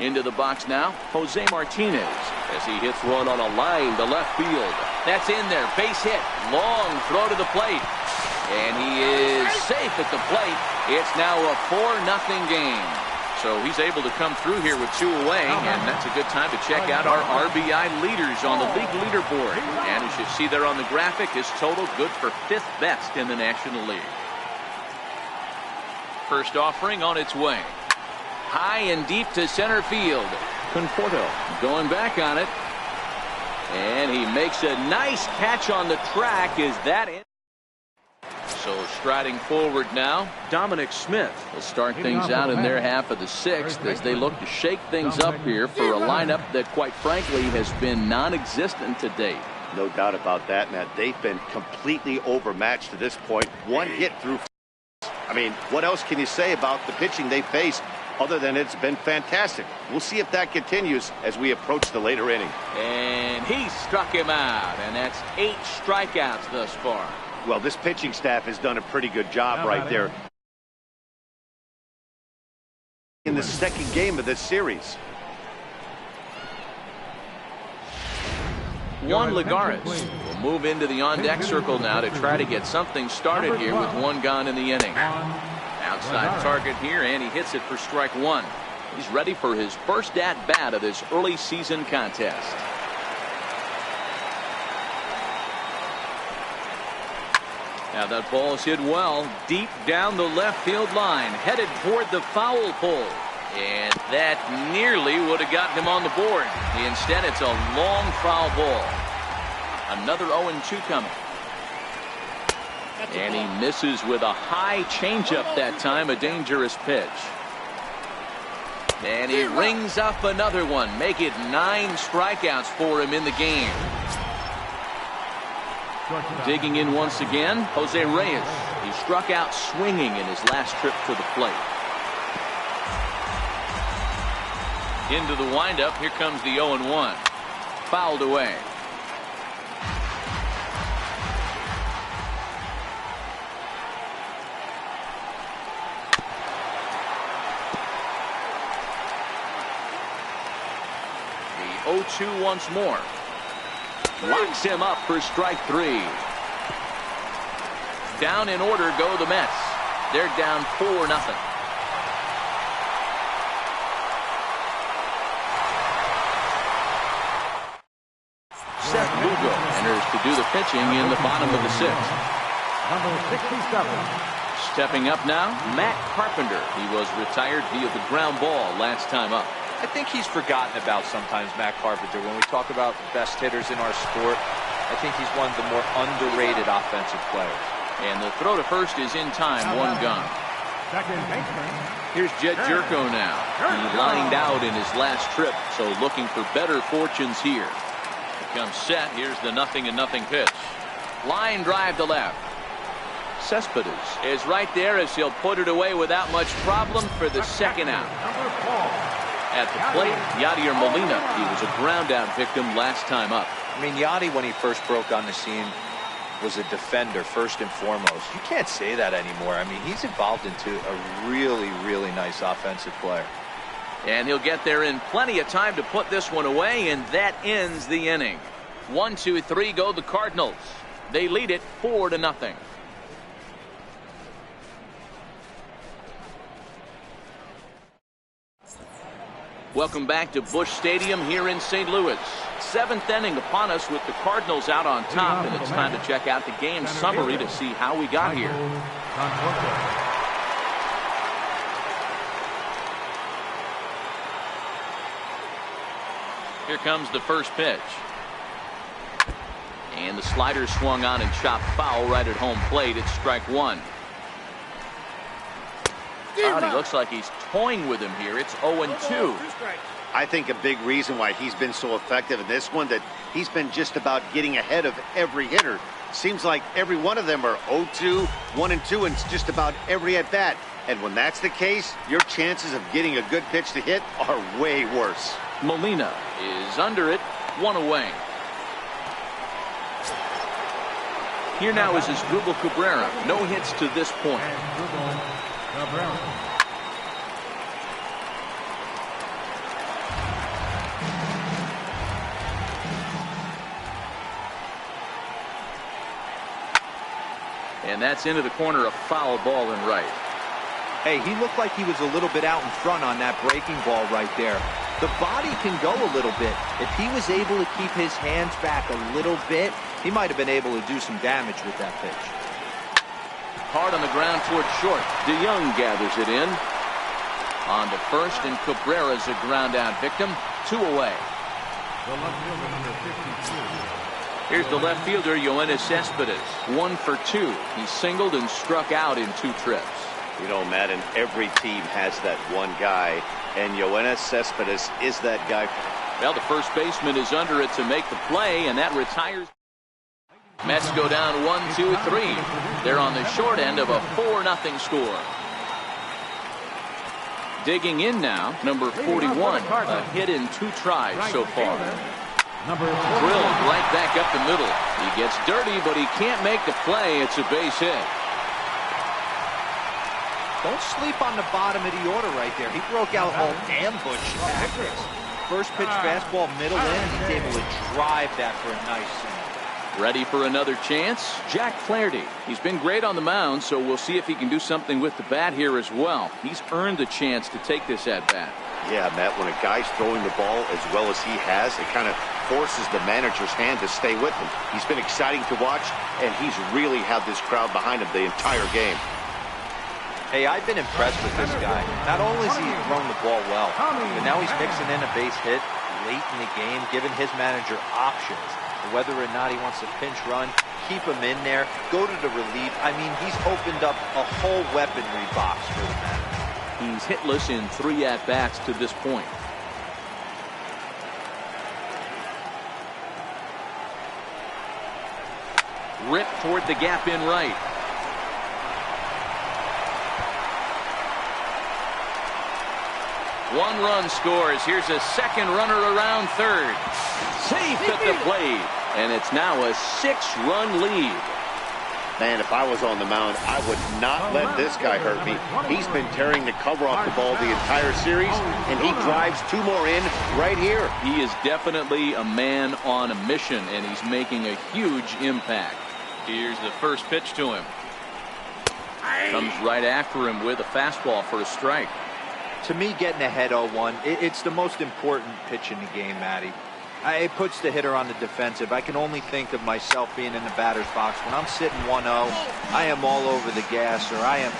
Into the box now, Jose Martinez, as he hits one on a line to left field. That's in there, base hit, long throw to the plate, and he is safe at the plate. It's now a 4-0 game. So he's able to come through here with 2 away, and that's a good time to check out our RBI leaders on the league leaderboard. And as you see there on the graphic, his total good for 5th best in the National League. First offering on its way. High and deep to center field. Conforto going back on it. And he makes a nice catch on the track. Is that it? So striding forward now, Dominic Smith will start things out in their half of the 6th as they look to shake things up here for a lineup that, quite frankly, has been non-existent to date. No doubt about that, Matt. They've been completely overmatched to this point. 1 hit through. I mean, what else can you say about the pitching they face other than it's been fantastic? We'll see if that continues as we approach the later inning. And he struck him out, and that's 8 strikeouts thus far. Well, this pitching staff has done a pretty good job right there in the 2nd game of this series. Juan Lagares will move into the on-deck circle now to try to get something started here with 1 gone in the inning. Outside target here, and he hits it for strike 1. He's ready for his first at-bat of this early season contest. Now that ball is hit well deep down the left field line, headed toward the foul pole. And that nearly would have gotten him on the board. Instead, it's a long foul ball. Another 0-2 coming. And he misses with a high changeup that time, a dangerous pitch. And he rings up another one, make it 9 strikeouts for him in the game. Digging in once again, Jose Reyes. He struck out swinging in his last trip to the plate. Into the windup, here comes the 0-1. Fouled away. The 0-2 once more. Locks him up for strike 3. Down in order go the Mets. They're down 4-0. Seth Lugo enters to do the pitching in the bottom of the 6th. Number 67. Stepping up now, Matt Carpenter. He was retired via the ground ball last time up. I think he's forgotten about sometimes, Matt Carpenter. When we talk about the best hitters in our sport, I think he's one of the more underrated offensive players. And the throw to first is in time, 1 gone. Second baseman. Here's Jed Jerko now. He lined out in his last trip, so looking for better fortunes here. Here comes set. Here's the 0-0 pitch. Line drive to left. Cespedes is right there as he'll put it away without much problem for the 2nd out. Number 4. At the plate, Yadier Molina. He was a ground out victim last time up. I mean, Yadi, when he first broke on the scene, was a defender first and foremost. You can't say that anymore. I mean, he's evolved into a really, really nice offensive player. And he'll get there in plenty of time to put this one away, and that ends the inning. 1, 2, 3 go the Cardinals. They lead it 4-0. Welcome back to Busch Stadium here in St. Louis. 7th inning upon us with the Cardinals out on top, and it's time to check out the game summary to see how we got here. Here comes the first pitch. And the slider swung on and chopped foul right at home plate. It's strike 1. Oh, he looks like he's toying with him here. It's 0-2. I think a big reason why he's been so effective in this one, that he's been just about getting ahead of every hitter. Seems like every one of them are 0-2, 1-2, and it's just about every at-bat. And when that's the case, your chances of getting a good pitch to hit are way worse. Molina is under it, 1 away. Here now is Asdrubal Cabrera. No hits to this point. And that's into the corner, a foul ball in right. Hey, he looked like he was a little bit out in front on that breaking ball right there. The body can go a little bit. If he was able to keep his hands back a little bit, he might have been able to do some damage with that pitch. Hard on the ground towards short. DeYoung gathers it in. On to first, and Cabrera's a ground out victim. 2 away. The left fielder, number 52. Here's the left fielder, Yoenis Cespedes. 1 for 2. He singled and struck out in 2 trips. You know, Matt, and every team has that one guy, and Yoenis Cespedes is that guy. Well, the first baseman is under it to make the play, and that retires. Mets go down 1-2-3. They're on the short end of a 4-0 score. Digging in now, number 41, a hit in 2 tries so far. Drilled right back up the middle. He gets dirty, but he can't make the play. It's a base hit. Don't sleep on the bottom of the order right there. He broke out all ambush tactics. First pitch fastball middle in. He's able to drive that for a nice swing. Ready for another chance? Jack Flaherty. He's been great on the mound, so we'll see if he can do something with the bat here as well. He's earned the chance to take this at bat. Yeah, Matt, when a guy's throwing the ball as well as he has, it kind of forces the manager's hand to stay with him. He's been exciting to watch, and he's really had this crowd behind him the entire game. Hey, I've been impressed with this guy. Not only has he thrown the ball well, but now he's mixing in a base hit late in the game, giving his manager options. Whether or not he wants to pinch run, keep him in there, go to the relief. I mean, he's opened up a whole weaponry box for the manager. He's hitless in 3 at-bats to this point. Ripped toward the gap in right. One run scores. Here's a second runner around third. Safe at the plate. And it's now a 6-run lead. Man, if I was on the mound, I would not let this guy hurt me. He's been tearing the cover off the ball the entire series, and he drives 2 more in right here. He is definitely a man on a mission, and he's making a huge impact. Here's the first pitch to him. Comes right after him with a fastball for a strike. To me, getting ahead 0-1, it's the most important pitch in the game, Matty. It puts the hitter on the defensive. I can only think of myself being in the batter's box. When I'm sitting 1-0, I am all over the gas, or I am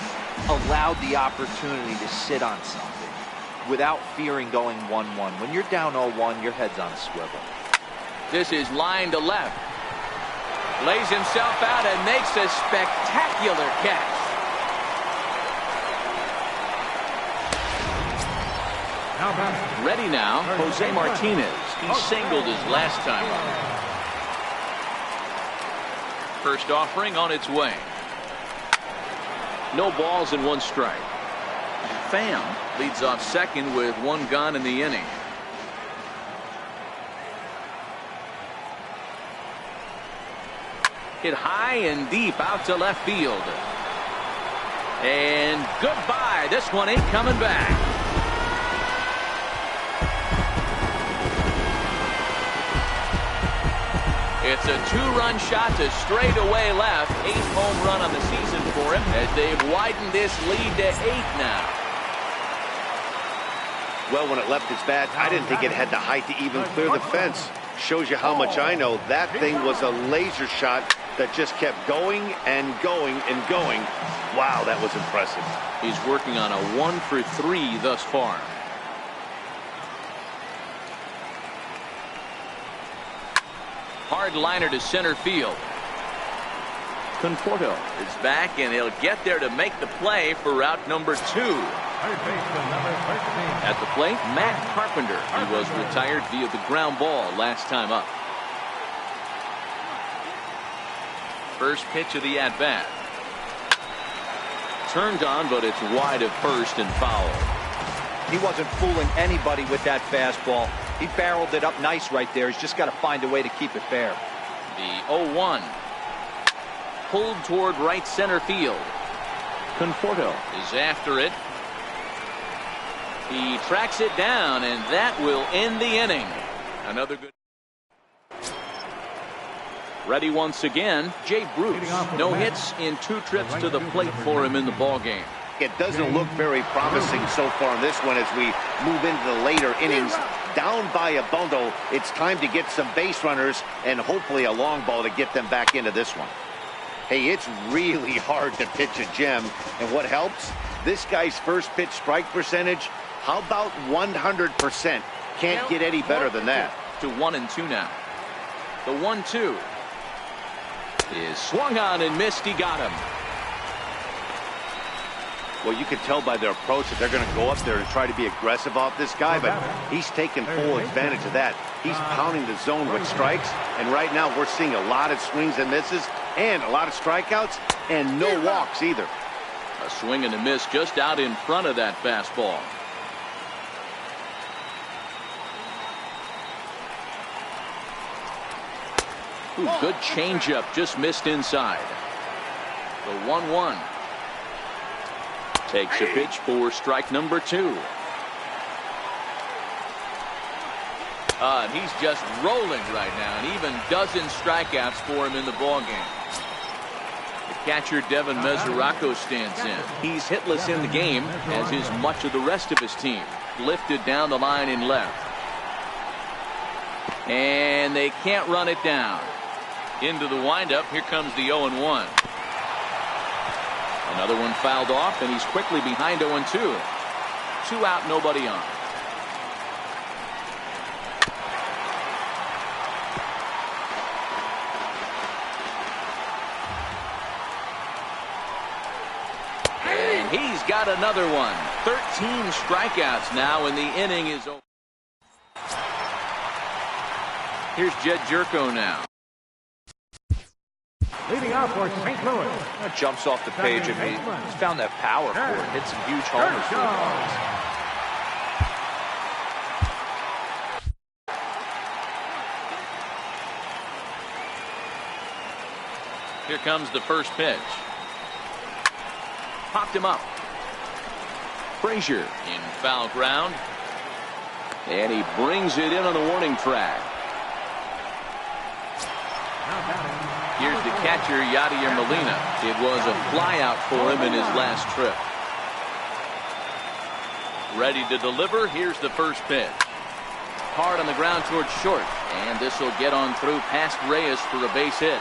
allowed the opportunity to sit on something without fearing going 1-1. When you're down 0-1, your head's on a swivel. This is line to left. Lays himself out and makes a spectacular catch. Ready now, Jose Martinez. He singled his last time up. First offering on its way. No balls and 1 strike. Pham leads off second with 1 gone in the inning. Hit high and deep out to left field. And goodbye. This one ain't coming back. It's a 2-run shot to straightaway left. 8th home run on the season for him as they've widened this lead to 8 now. Well, when it left its bat, I didn't think it had the height to even clear the fence. Shows you how much I know. That thing was a laser shot that just kept going and going and going. Wow, that was impressive. He's working on a 1 for 3 thus far. Hard liner to center field. Conforto is back, and he'll get there to make the play for route number 2. At the plate, Matt Carpenter. He was retired via the ground ball last time up. First pitch of the at-bat. Turned on, but it's wide of first and foul. He wasn't fooling anybody with that fastball. He barreled it up nice right there. He's just got to find a way to keep it fair. The 0-1. Pulled toward right center field. Conforto is after it. He tracks it down, and that will end the inning. Another good. Ready once again, Jay Bruce. No hits in 2 trips to the plate for him in the ballgame. It doesn't look very promising so far in this one as we move into the later innings. Down by a bundle, it's time to get some base runners and hopefully a long ball to get them back into this one. Hey, it's really hard to pitch a gem, and what helps? This guy's first pitch strike percentage, how about 100%? Can't get any better than that. To 1-2 now. The 1-2 is swung on and missed. He got him. Well, you can tell by their approach that they're going to go up there and try to be aggressive off this guy, but he's taking full advantage of that. He's pounding the zone with strikes, and right now we're seeing a lot of swings and misses and a lot of strikeouts and no walks either. A swing and a miss just out in front of that fastball. Ooh, good changeup, just missed inside. The 1-1. Takes a pitch for strike number 2. And he's just rolling right now, and even dozen strikeouts for him in the ballgame. The catcher Devin Mesoraco stands in. He's hitless in the game, as is much of the rest of his team. Lifted down the line in left. And they can't run it down. Into the windup, here comes the 0-1. Another one fouled off, and he's quickly behind 0-2. 2 out, nobody on. And he's got another one. 13 strikeouts now, and the inning is over. Here's Jed Jerko now. Leading off for St. Louis. That jumps off the page at me. He's found that power for it. Hit some huge homers for the Cardinals. Here comes the first pitch. Popped him up. Frazier in foul ground. And he brings it in on the warning track. Here's the catcher, Yadier Molina. It was a flyout for him in his last trip. Ready to deliver. Here's the first pitch. Hard on the ground towards short. And this will get on through past Reyes for a base hit.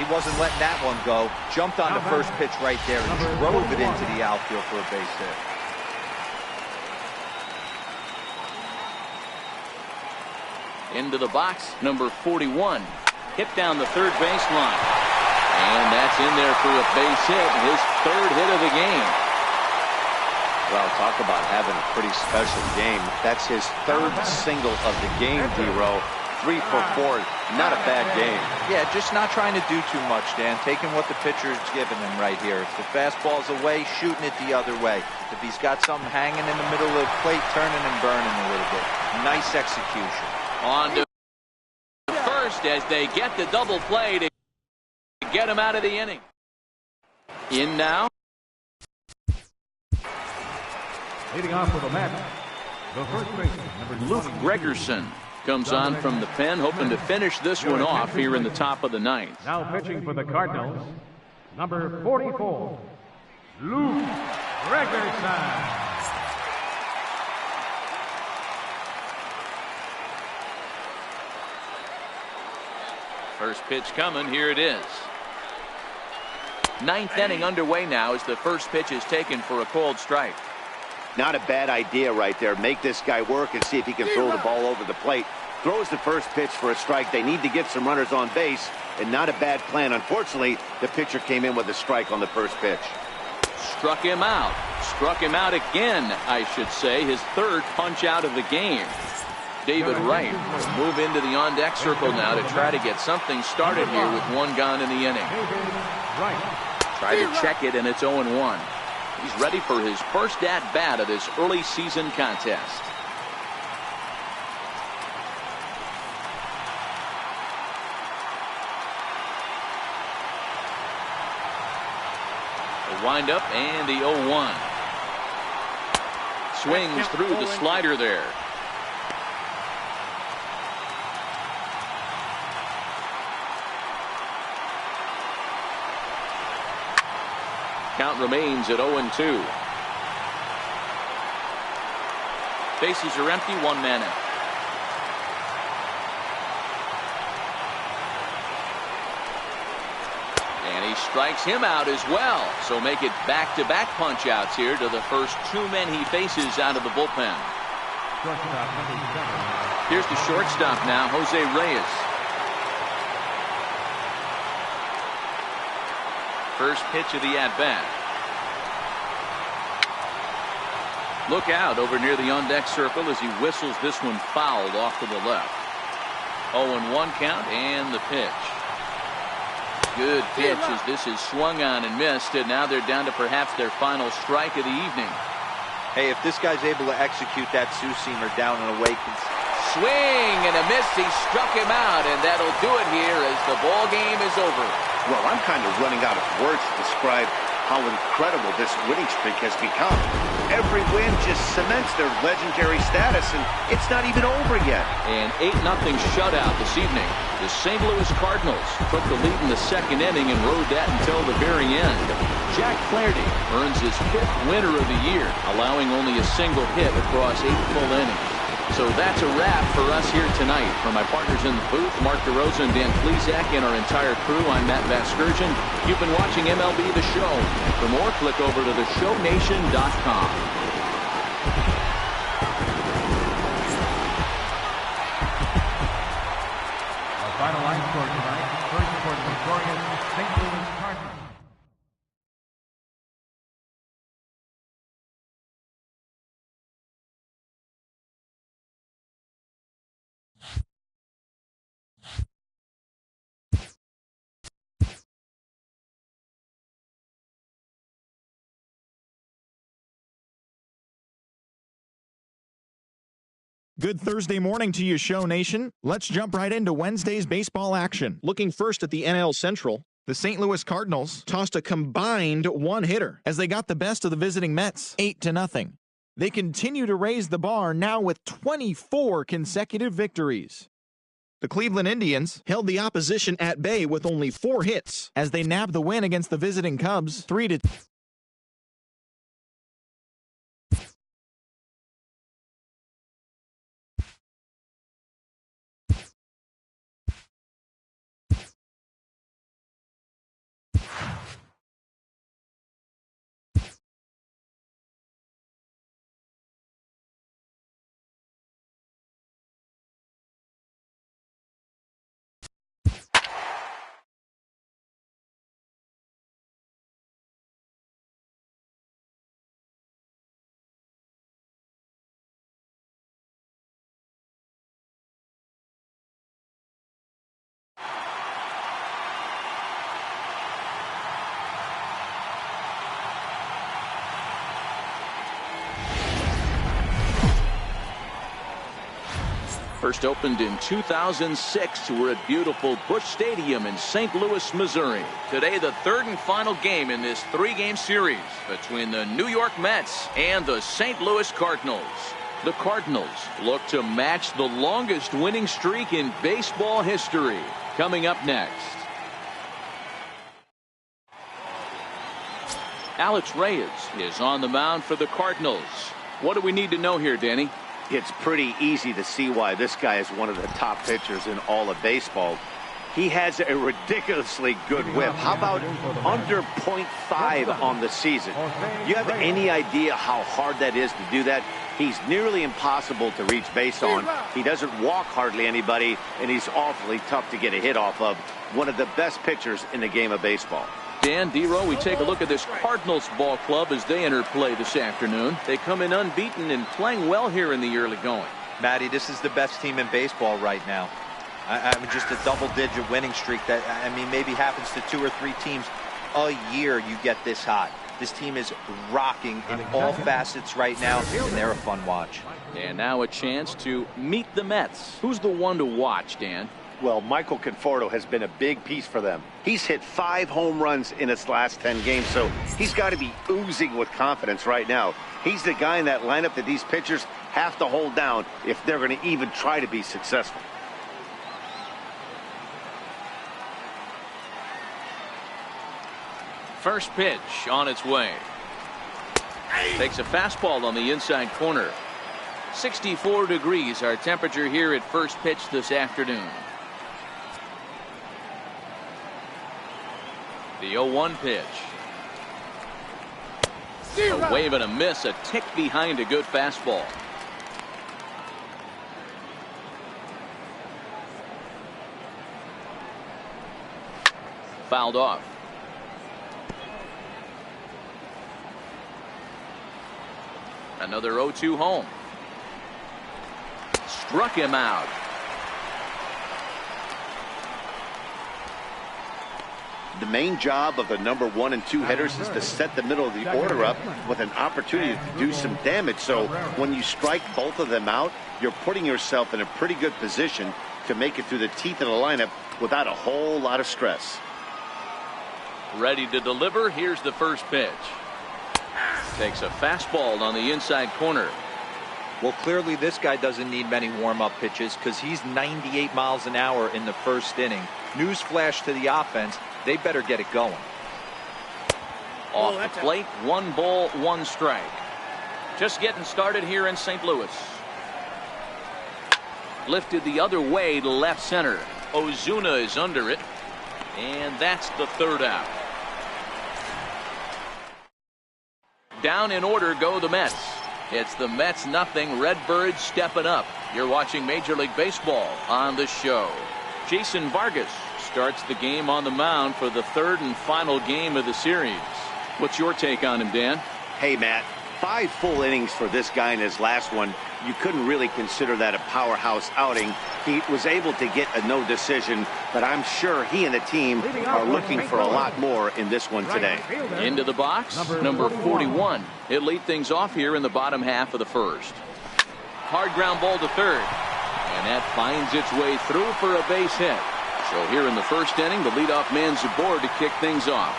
He wasn't letting that one go. Jumped on the first pitch right there and drove it into the outfield for a base hit. Into the box, number 41. Hit down the third baseline. And that's in there for a base hit. His 3rd hit of the game. Well, talk about having a pretty special game. That's his 3rd single of the game, D-Row. 3 for 4. Not a bad game. Yeah, just not trying to do too much, Dan. Taking what the pitcher's giving him right here. If the fastball's away, shooting it the other way. If he's got something hanging in the middle of the plate, turning and burning a little bit. Nice execution. On to first as they get the double play to get him out of the inning. In now. Leading off for the Mets, the first baseman, number Luke 20. Gregerson comes on from the pen, hoping to finish this one off here in the top of the 9th. Now pitching for the Cardinals, number 44, Luke Gregerson. First pitch coming. Here it is. 9th inning underway now as the first pitch is taken for a called strike. Not a bad idea right there. Make this guy work and see if he can throw the ball over the plate. Throws the first pitch for a strike. They need to get some runners on base, and not a bad plan. Unfortunately, the pitcher came in with a strike on the first pitch. Struck him out. Struck him out again, I should say. His 3rd punch out of the game. David Wright will move into the on-deck circle now to try to get something started here with 1 gone in the inning. Try to check it, and it's 0-1. He's ready for his first at-bat of this early season contest. The windup and the 0-1. Swings through the slider there. Count remains at 0-2. Bases are empty, one man out. And he strikes him out as well. So make it back-to-back punch-outs here to the first two men he faces out of the bullpen. Here's the shortstop now, Jose Reyes. First pitch of the at-bat. Look out over near the on-deck circle as he whistles this one fouled off to the left. 0-1 count and the pitch. Good pitch as this is swung on and missed, and now they're down to perhaps their final strike of the evening. Hey, if this guy's able to execute that two-seamer down and away. Swing and a miss. He struck him out, and that'll do it here as the ball game is over. Well, I'm kind of running out of words to describe how incredible this winning streak has become. Every win just cements their legendary status, and it's not even over yet. An 8-0 shutout this evening. The St. Louis Cardinals took the lead in the second inning and rode that until the very end. Jack Flaherty earns his 5th winner of the year, allowing only a single hit across 8 full innings. So that's a wrap for us here tonight. For my partners in the booth, Mark DeRosa and Dan Plesac, and our entire crew, I'm Matt Vasgersian. You've been watching MLB The Show. For more, click over to theshownation.com. Our final line score tonight, first for the victorious St. Louis Cardinals. Good Thursday morning to you, Show Nation. Let's jump right into Wednesday's baseball action. Looking first at the NL Central, the St. Louis Cardinals tossed a combined one-hitter as they got the best of the visiting Mets, 8-0. They continue to raise the bar now with 24 consecutive victories. The Cleveland Indians held the opposition at bay with only 4 hits as they nabbed the win against the visiting Cubs 3-2. First opened in 2006. We're at beautiful Busch Stadium in St. Louis, Missouri. Today, the third and final game in this 3-game series between the New York Mets and the St. Louis Cardinals. The Cardinals look to match the longest winning streak in baseball history. Coming up next. Alex Reyes is on the mound for the Cardinals. What do we need to know here, Danny? It's pretty easy to see why this guy is one of the top pitchers in all of baseball. He has a ridiculously good whip. How about under .5 on the season? Do you have any idea how hard that is to do that? He's nearly impossible to reach base on. He doesn't walk hardly anybody, and he's awfully tough to get a hit off of. One of the best pitchers in the game of baseball. Dan, D-Row, we take a look at this Cardinals ball club as they enter play this afternoon. They come in unbeaten and playing well here in the early going. Matty, this is the best team in baseball right now. I mean, just a double-digit winning streak that, I mean, maybe happens to 2 or 3 teams a year you get this hot. This team is rocking in all facets right now, and they're a fun watch. And now a chance to meet the Mets. Who's the one to watch, Dan? Well, Michael Conforto has been a big piece for them. He's hit 5 home runs in his last 10 games, so he's got to be oozing with confidence right now. He's the guy in that lineup that these pitchers have to hold down if they're going to even try to be successful. First pitch on its way. Takes a fastball on the inside corner. 64 degrees our temperature here at first pitch this afternoon. The 0-1 pitch. A wave and a miss, a tick behind a good fastball. Fouled off. Another 0-2 home. Struck him out. The main job of the number 1 and 2 hitters is to set the middle of the order up with an opportunity to do some damage. So when you strike both of them out, you're putting yourself in a pretty good position to make it through the teeth of the lineup without a whole lot of stress. Ready to deliver. Here's the first pitch. Takes a fastball on the inside corner. Well, clearly this guy doesn't need many warm-up pitches because he's 98 miles an hour in the first inning. Newsflash to the offense, they better get it going. Off the plate, 1 ball, 1 strike. Just getting started here in St. Louis. Lifted the other way to left center. Ozuna is under it. And that's the 3rd out. Down in order go the Mets. It's the Mets nothing, Redbirds stepping up. You're watching Major League Baseball on the show. Jason Vargas starts the game on the mound for the 3rd and final game of the series. What's your take on him, Dan? Hey, Matt, 5 full innings for this guy in his last one. You couldn't really consider that a powerhouse outing. He was able to get a no decision, but I'm sure he and the team are looking for a lot more in this one today. Into the box, number 41. He'll lead things off here in the bottom half of the 1st. Hard ground ball to 3rd. And that finds its way through for a base hit. So here in the 1st inning, the leadoff man's aboard to kick things off.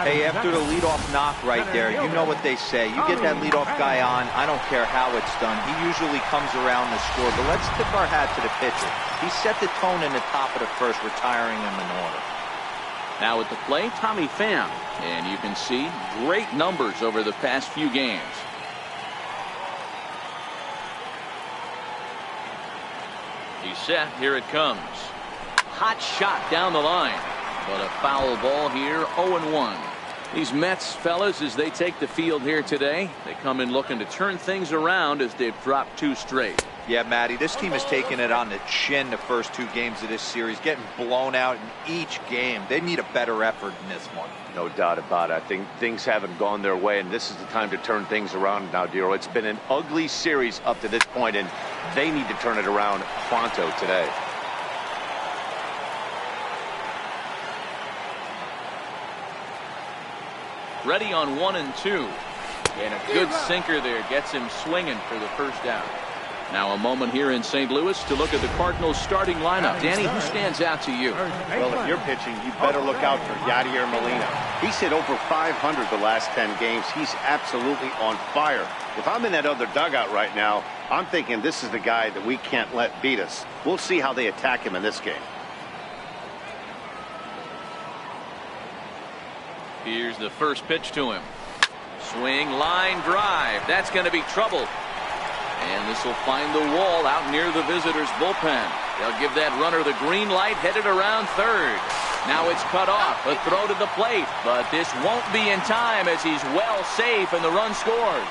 Hey, after the leadoff knock right there, you know what they say. You get that leadoff guy on, I don't care how it's done. He usually comes around the score. But let's tip our hat to the pitcher. He set the tone in the top of the 1st, retiring him in order. Now at the plate, Tommy Pham. And you can see great numbers over the past few games. He's set. Here it comes. Hot shot down the line. But a foul ball here, 0-1. These Mets fellas, as they take the field here today, they come in looking to turn things around as they've dropped 2 straight. Yeah, Matty, this team has taken it on the chin the first 2 games of this series, getting blown out in each game. They need a better effort in this one. No doubt about it. I think things haven't gone their way, and this is the time to turn things around now, Dero. It's been an ugly series up to this point, and they need to turn it around pronto today. Ready on 1 and 2. And a good sinker there gets him swinging for the 1st out. Now a moment here in St. Louis to look at the Cardinals starting lineup. Danny, who stands out to you? Well, if you're pitching, you better look out for Yadier Molina. He's hit over 500 the last 10 games. He's absolutely on fire. If I'm in that other dugout right now, I'm thinking this is the guy that we can't let beat us. We'll see how they attack him in this game. Here's the first pitch to him. Swing, line drive. That's going to be trouble. And this will find the wall out near the visitors' bullpen. They'll give that runner the green light, headed around 3rd. Now it's cut off. A throw to the plate. But this won't be in time as he's well safe and the run scores.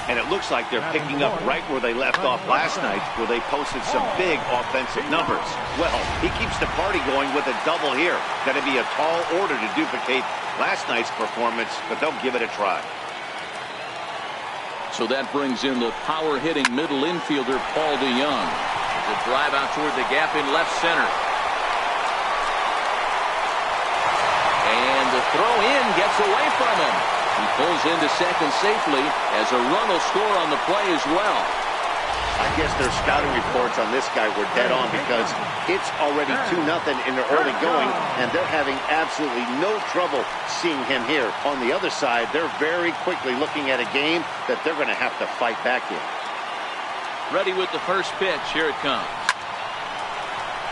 And it looks like they're picking up right where they left off last night, where they posted some big offensive numbers. Well, he keeps the party going with a double here. Going to be a tall order to duplicate last night's performance, but they'll give it a try. So that brings in the power-hitting middle infielder Paul DeYoung. The drive out toward the gap in left center. And the throw in gets away from him. He pulls into second safely as a run will score on the play as well. I guess their scouting reports on this guy were dead on because it's already 2-0 in the early going, and they're having absolutely no trouble seeing him here. On the other side, they're very quickly looking at a game that they're going to have to fight back in. Ready with the first pitch. Here it comes.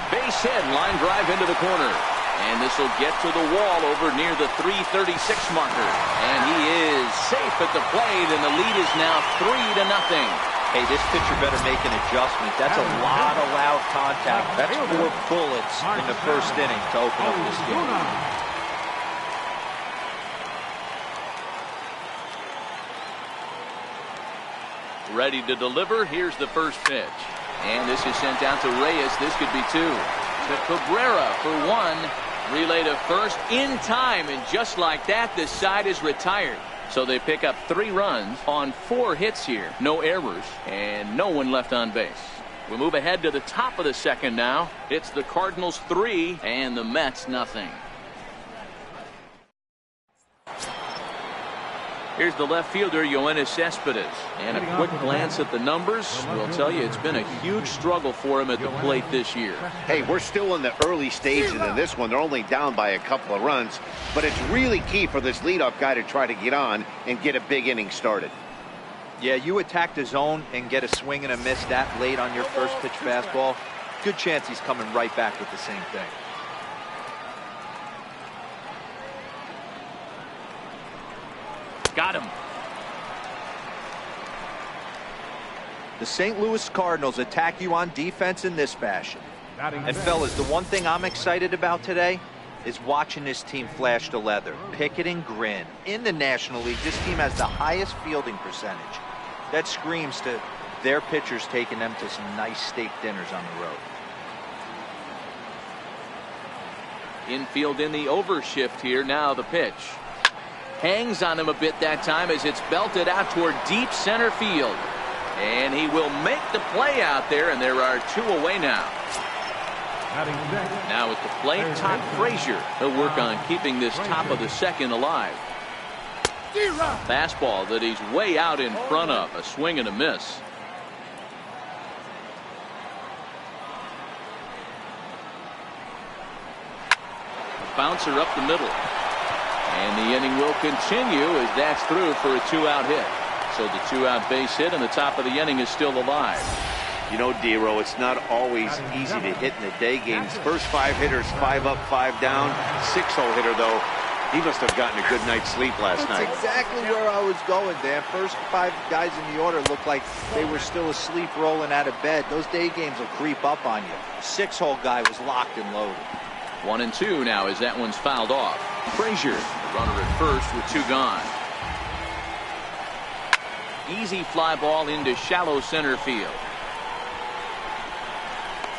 Base hit, line drive into the corner. And this will get to the wall over near the 336 marker. And he is safe at the plate, and the lead is now 3-0. Hey, this pitcher better make an adjustment. That's a lot of loud contact. That's 4 bullets in the first inning to open up this game. Ready to deliver. Here's the first pitch. And this is sent down to Reyes. This could be 2. To Cabrera for 1. Relay to first in time. And just like that, this side is retired. So they pick up 3 runs on 4 hits here. No errors and no one left on base. We move ahead to the top of the second now. It's the Cardinals 3 and the Mets nothing. Here's the left fielder, Yoenis Cespedes. And a quick glance at the numbers will tell you it's been a huge struggle for him at the plate this year. Hey, we're still in the early stages of this one. They're only down by a couple of runs. But it's really key for this leadoff guy to try to get on and get a big inning started. Yeah, you attack the zone and get a swing and a miss that late on your first pitch fastball. Good chance he's coming right back with the same thing. Got him. The St. Louis Cardinals attack you on defense in this fashion. And fellas, the one thing I'm excited about today is watching this team flash the leather, pick it and grin. In the National League, this team has the highest fielding percentage. That screams to their pitchers taking them to some nice steak dinners on the road. Infield in the overshift here. Now the pitch. Hangs on him a bit that time as it's belted out toward deep center field. And he will make the play out there, and there are 2 away now. Now at the plate, Todd Frazier. He'll work on keeping this top of the second alive. Fastball that he's way out in front of. A swing and a miss. Bouncer up the middle. And the inning will continue as that's through for a 2-out hit. So the 2-out base hit and the top of the inning is still alive. You know, D-Row, it's not always easy to hit in the day games. First 5 hitters, 5 up, 5 down. 6-hole hitter, though, he must have gotten a good night's sleep last night. That's exactly where I was going, Dan. First 5 guys in the order looked like they were still asleep rolling out of bed. Those day games will creep up on you. The 6-hole guy was locked and loaded. 1-2 now as that one's fouled off. Frazier, the runner at first with 2 gone. Easy fly ball into shallow center field.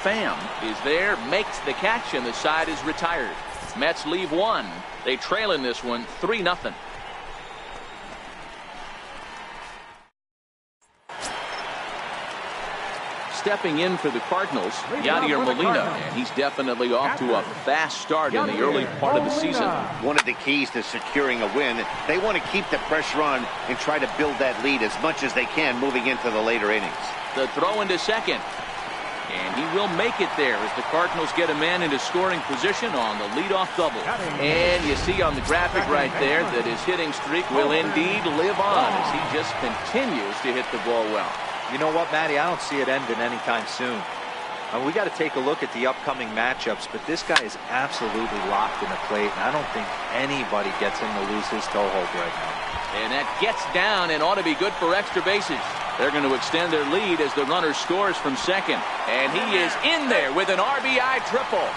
Pham is there, makes the catch, and the side is retired. Mets leave 1. They trail in this one 3-0. Stepping in for the Cardinals, Yadier Molina, and he's definitely off to a fast start in the early part of the season. One of the keys to securing a win, they want to keep the pressure on and try to build that lead as much as they can moving into the later innings. The throw into second. And he will make it there as the Cardinals get a man into scoring position on the leadoff double. And you see on the graphic right there that his hitting streak will indeed live on as he just continues to hit the ball well. You know what, Matty? I don't see it ending anytime soon. We got to take a look at the upcoming matchups, but this guy is absolutely locked in the plate, and I don't think anybody gets him to lose his toehold right now. And that gets down and ought to be good for extra bases. They're going to extend their lead as the runner scores from second. And he is in there with an RBI triple.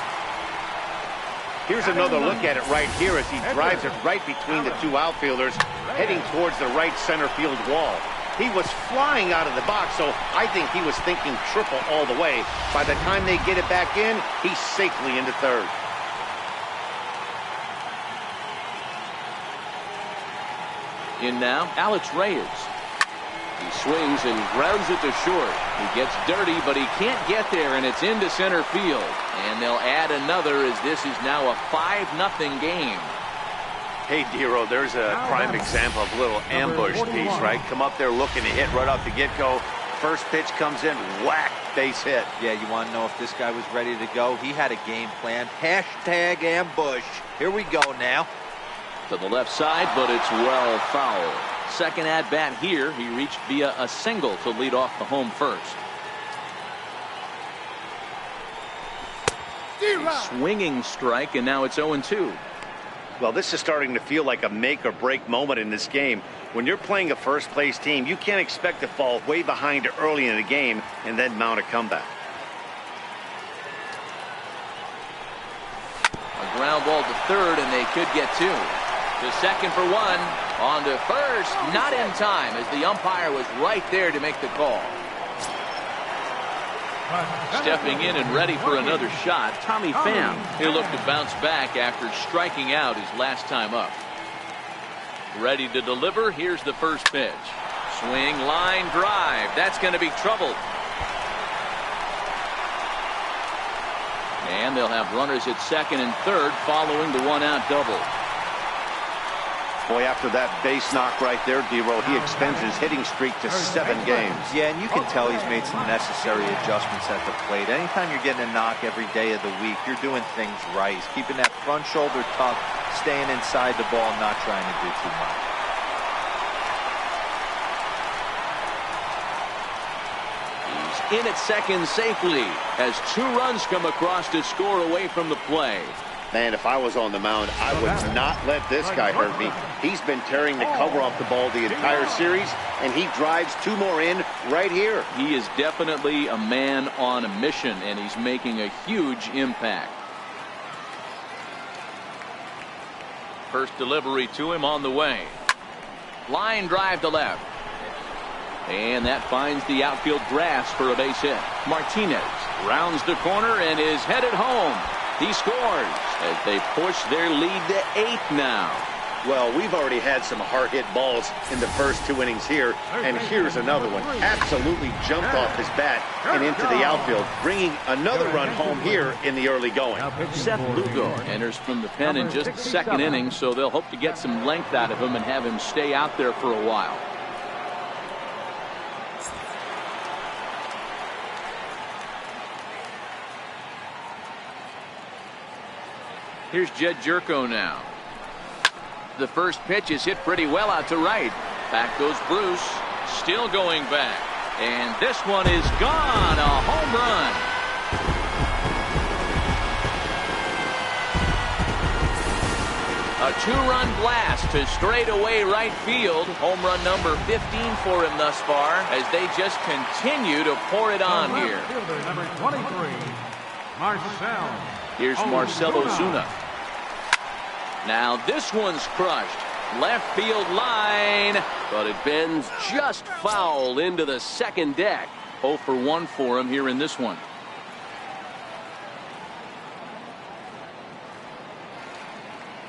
Here's another look at it right here as he drives it right between the 2 outfielders, heading towards the right center field wall. He was flying out of the box, so I think he was thinking triple all the way. By the time they get it back in, he's safely into third. In now, Alex Reyes. He swings and grounds it to short. He gets dirty, but he can't get there, and it's into center field. And they'll add another as this is now a 5-0 game. Hey, Dero, there's a prime example of a little ambush piece, right? Come up there looking to hit right off the get-go. First pitch comes in, whack, base hit. Yeah, you want to know if this guy was ready to go? He had a game plan. Hashtag ambush. Here we go now. To the left side, but it's well fouled. Second at bat here, he reached via a single to lead off the home first. Swinging strike, and now it's 0-2. Well, this is starting to feel like a make or break moment in this game. When you're playing a first place team, you can't expect to fall way behind early in the game and then mount a comeback. A ground ball to third, and they could get two. To second for one. On to first, not in time, as the umpire was right there to make the call. Stepping in and ready for another shot, Tommy Pham. He'll look to bounce back after striking out his last time up. Ready to deliver. Here's the first pitch. Swing, line, drive. That's going to be trouble. And they'll have runners at second and third following the one-out double. Boy, after that base knock right there, D-Roll, he extends his hitting streak to 7 games. Yeah, and you can tell he's made some necessary adjustments at the plate. Anytime you're getting a knock every day of the week, you're doing things right. He's keeping that front shoulder tough, staying inside the ball, not trying to do too much. He's in at second safely as 2 runs come across to score away from the play. Man, if I was on the mound, I would not let this guy hurt me. He's been tearing the cover off the ball the entire series, and he drives 2 more in right here. He is definitely a man on a mission, and he's making a huge impact. First delivery to him on the way. Line drive to left. And that finds the outfield grass for a base hit. Martinez rounds the corner and is headed home. He scores as they push their lead to 8 now. Well, we've already had some hard-hit balls in the first 2 innings here, and here's another one. Absolutely jumped off his bat and into the outfield, bringing another run home here in the early going. Seth Lugo enters from the pen in just the second inning, so they'll hope to get some length out of him and have him stay out there for a while. Here's Jed Jerko now. The first pitch is hit pretty well out to right. Back goes Bruce. Still going back. And this one is gone. A home run. A 2-run blast to straightaway right field. Home run number 15 for him thus far as they just continue to pour it on here. Number 23, Marcell. Here's Marcell Ozuna. Now this one's crushed. Left field line, but it bends just foul into the second deck. 0 for 1 for him here in this one.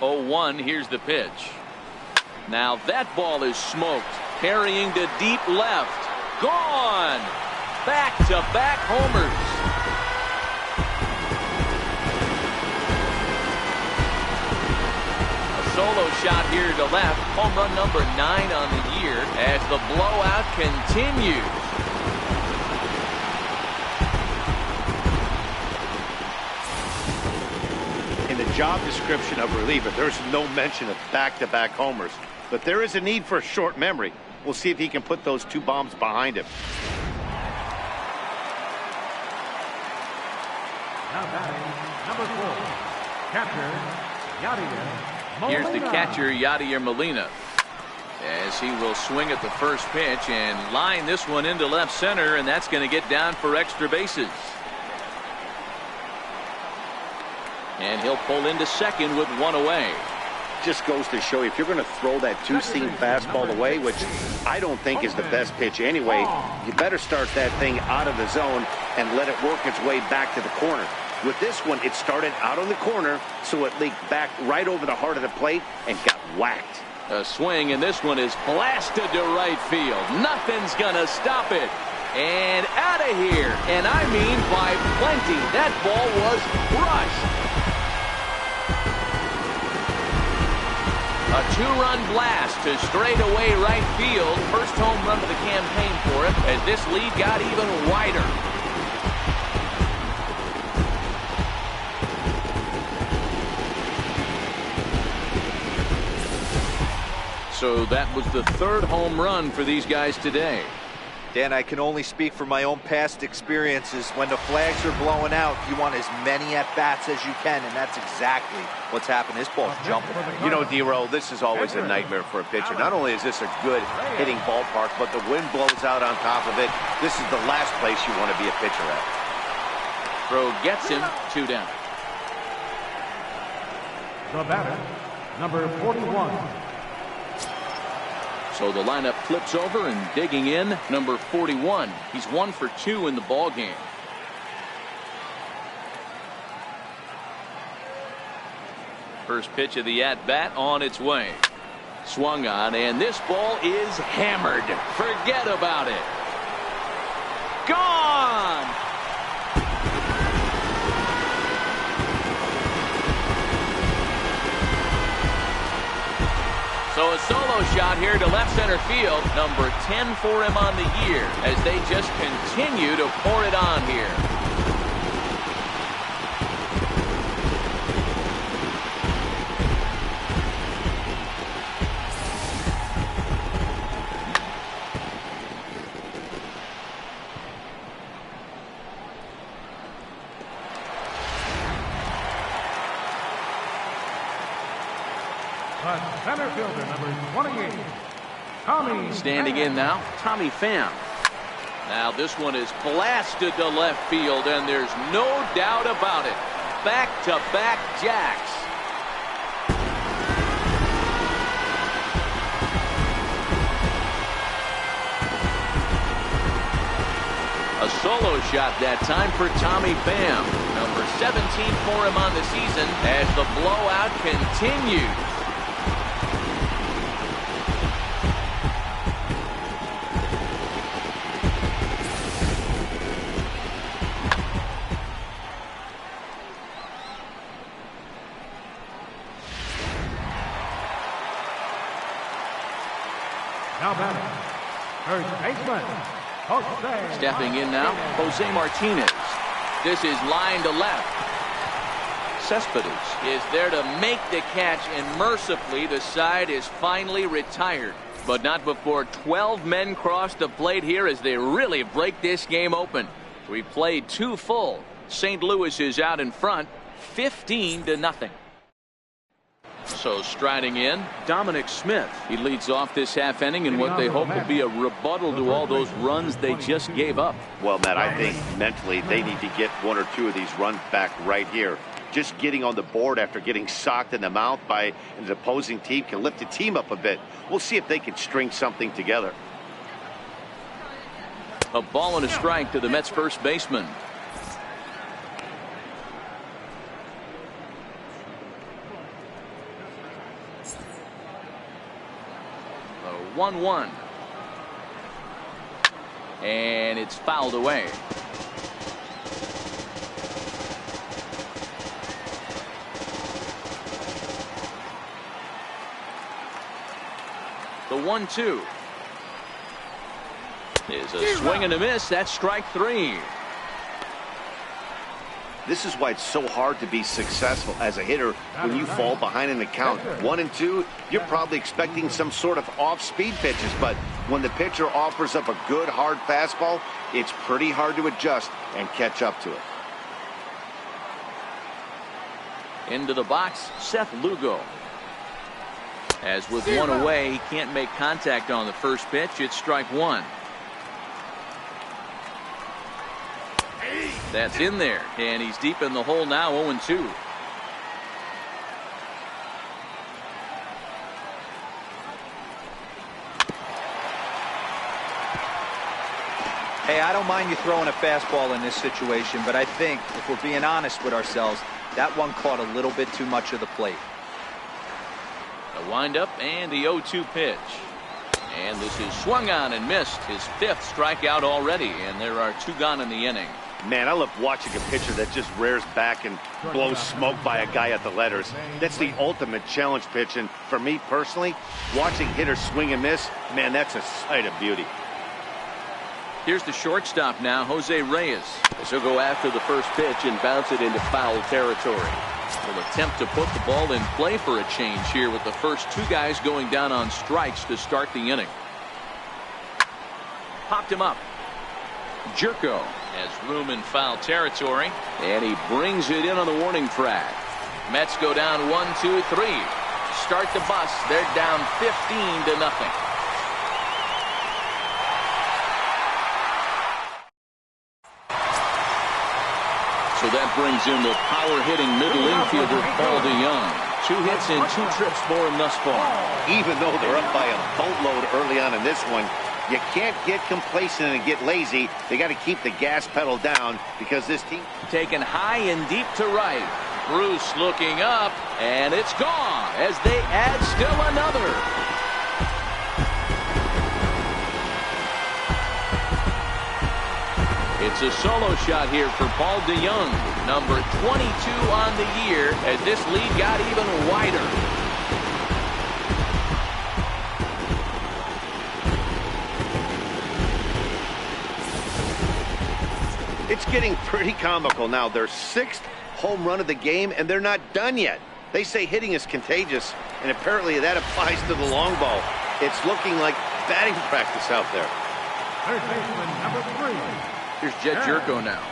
Oh, 1, here's the pitch. Now that ball is smoked. Carrying to deep left. Gone. Back-to-back homers. Solo shot here to left. Home run number 9 on the year as the blowout continues. In the job description of reliever, there's no mention of back-to-back homers. But there is a need for short memory. We'll see if he can put those 2 bombs behind him. Now batting, number 4, catcher, Yadier. Here's the catcher, Yadier Molina, as he will swing at the first pitch and line this one into left center, and that's going to get down for extra bases. And he'll pull into second with 1 away. Just goes to show you, if you're going to throw that 2-seam fastball away, which I don't think is the best pitch anyway, you better start that thing out of the zone and let it work its way back to the corner. With this one, it started out on the corner, so it leaked back right over the heart of the plate and got whacked. A swing, and this one is blasted to right field. Nothing's going to stop it. And out of here. And I mean by plenty. That ball was crushed. A 2-run blast to straightaway right field. First home run of the campaign for him as this lead got even wider. So that was the 3rd home run for these guys today. Dan, I can only speak from my own past experiences. When the flags are blowing out, you want as many at-bats as you can, and that's exactly what's happened. This ball's jumping. You know, D-Row, this is always a nightmare for a pitcher. Not only is this a good hitting ballpark, but the wind blows out on top of it. This is the last place you want to be a pitcher at. Throw gets him, 2 down. The batter, number 41. So the lineup flips over, and digging in, number 41. He's 1 for 2 in the ball game. First pitch of the at-bat on its way. Swung on, and this ball is hammered. Forget about it. Gone! So a solo shot here to left center field. Number 10 for him on the year as they just continue to pour it on here. Center fielder, number 28, Tommy. Standing in now, Tommy Pham. Now this one is blasted to left field, and there's no doubt about it. Back-to-back jacks. A solo shot that time for Tommy Pham. Number 17 for him on the season as the blowout continues. Now batting, first baseman, Jose. Stepping in now, Jose Martinez. This is line to left. Cespedes is there to make the catch, and mercifully the side is finally retired. But not before 12 men cross the plate here as they really break this game open. We played 2 full. St. Louis is out in front, 15-0. So striding in, Dominic Smith. He leads off this half inning in what they hope will be a rebuttal to all those runs they just gave up. Well, Matt, I think mentally they need to get 1 or 2 of these runs back right here. Just getting on the board after getting socked in the mouth by an opposing team can lift the team up a bit. We'll see if they can string something together. A ball and a strike to the Mets first baseman. The 1-1. And it's fouled away. The 1-2 is a swing and a miss. That's strike 3. This is why it's so hard to be successful as a hitter when you fall behind in the count. 1 and 2, you're probably expecting some sort of off-speed pitches, but when the pitcher offers up a good hard fastball, it's pretty hard to adjust and catch up to it. Into the box, Seth Lugo. As with 1 away, he can't make contact on the first pitch. It's strike 1. That's in there, and he's deep in the hole now, 0-2. Hey, I don't mind you throwing a fastball in this situation, but I think if we're being honest with ourselves, that one caught a little bit too much of the plate. A windup and the 0-2 pitch. And this is swung on and missed. His 5th strikeout already, and there are 2 gone in the inning. Man, I love watching a pitcher that just rears back and blows smoke by a guy at the letters. That's the ultimate challenge pitch, and for me personally, watching hitters swing and miss, man, that's a sight of beauty. Here's the shortstop now, Jose Reyes. As he'll go after the first pitch and bounce it into foul territory. Will attempt to put the ball in play for a change here with the first 2 guys going down on strikes to start the inning. Popped him up. Jerko has room in foul territory, and he brings it in on the warning track. Mets go down 1-2-3. Start the bus. They're down 15-0. So that brings in the power-hitting middle infielder Paul DeYoung. 2 hits and 2 trips for him thus far. Even though they're up by a boatload early on in this one, you can't get complacent and get lazy. They got to keep the gas pedal down because this team taken high and deep to right. Bruce looking up, and it's gone as they add still another. It's a solo shot here for Paul DeYoung, number 22 on the year, as this lead got even wider. It's getting pretty comical now. Their 6th home run of the game, and they're not done yet. They say hitting is contagious, and apparently that applies to the long ball. It's looking like batting practice out there. Third baseman number 3. Here's Jed Jerko now.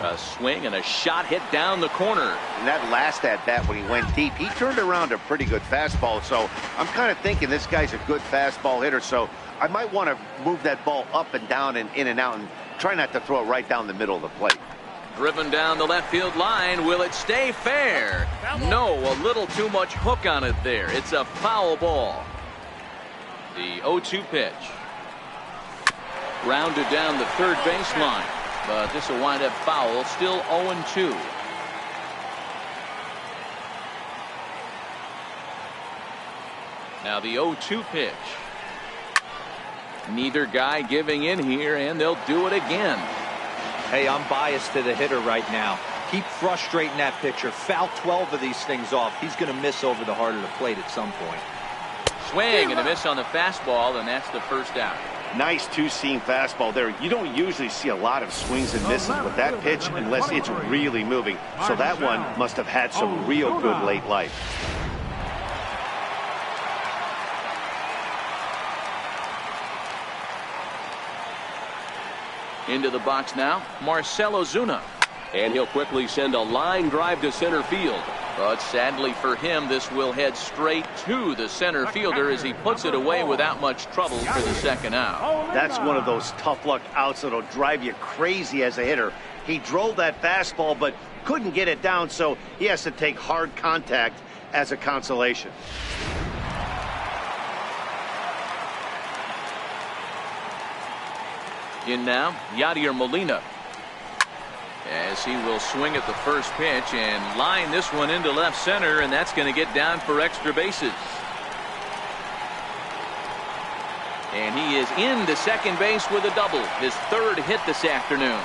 A swing and a shot hit down the corner. And that last at-bat when he went deep, he turned around a pretty good fastball. So I'm kind of thinking this guy's a good fastball hitter. So I might want to move that ball up and down and in and out and try not to throw it right down the middle of the plate. Driven down the left field line. Will it stay fair? No, a little too much hook on it there. It's a foul ball. The 0-2 pitch. Rounded down the third baseline, but this will wind up foul. Still 0-2. Now the 0-2 pitch. Neither guy giving in here, and they'll do it again. Hey, I'm biased to the hitter right now. Keep frustrating that pitcher. Foul 12 of these things off. He's going to miss over the heart of the plate at some point. Swing and a miss on the fastball, and that's the first out. Nice 2-seam fastball there. You don't usually see a lot of swings and misses with that pitch unless it's really moving. So that one must have had some real good late life. Into the box now, Marcell Ozuna. And he'll quickly send a line drive to center field. But sadly for him, this will head straight to the center fielder as he puts it away without much trouble for the second out. That's one of those tough luck outs that'll drive you crazy as a hitter. He drove that fastball but couldn't get it down, so he has to take hard contact as a consolation. In now, Yadier Molina, as he will swing at the first pitch and line this one into left center, and that's going to get down for extra bases. And he is into second base with a double, his 3rd hit this afternoon.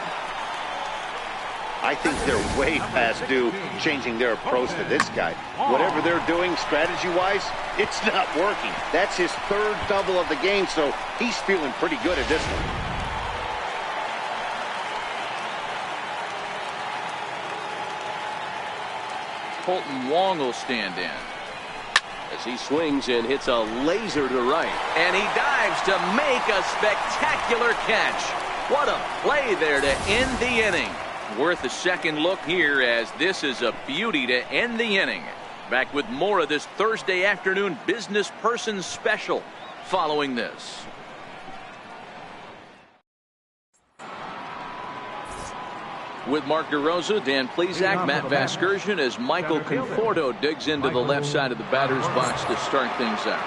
I think they're way past due changing their approach to this guy. Whatever they're doing strategy-wise, it's not working. That's his 3rd double of the game, so he's feeling pretty good at this one. Colton Wong will stand in as he swings and hits a laser to right, and he dives to make a spectacular catch. What a play there to end the inning. Worth a second look here, as this is a beauty to end the inning. Back with more of this Thursday afternoon business person special following this. With Mark DeRosa, Dan Plesac, Matt Vasgersian, as Michael Conforto digs into the left side of the batter's box to start things out.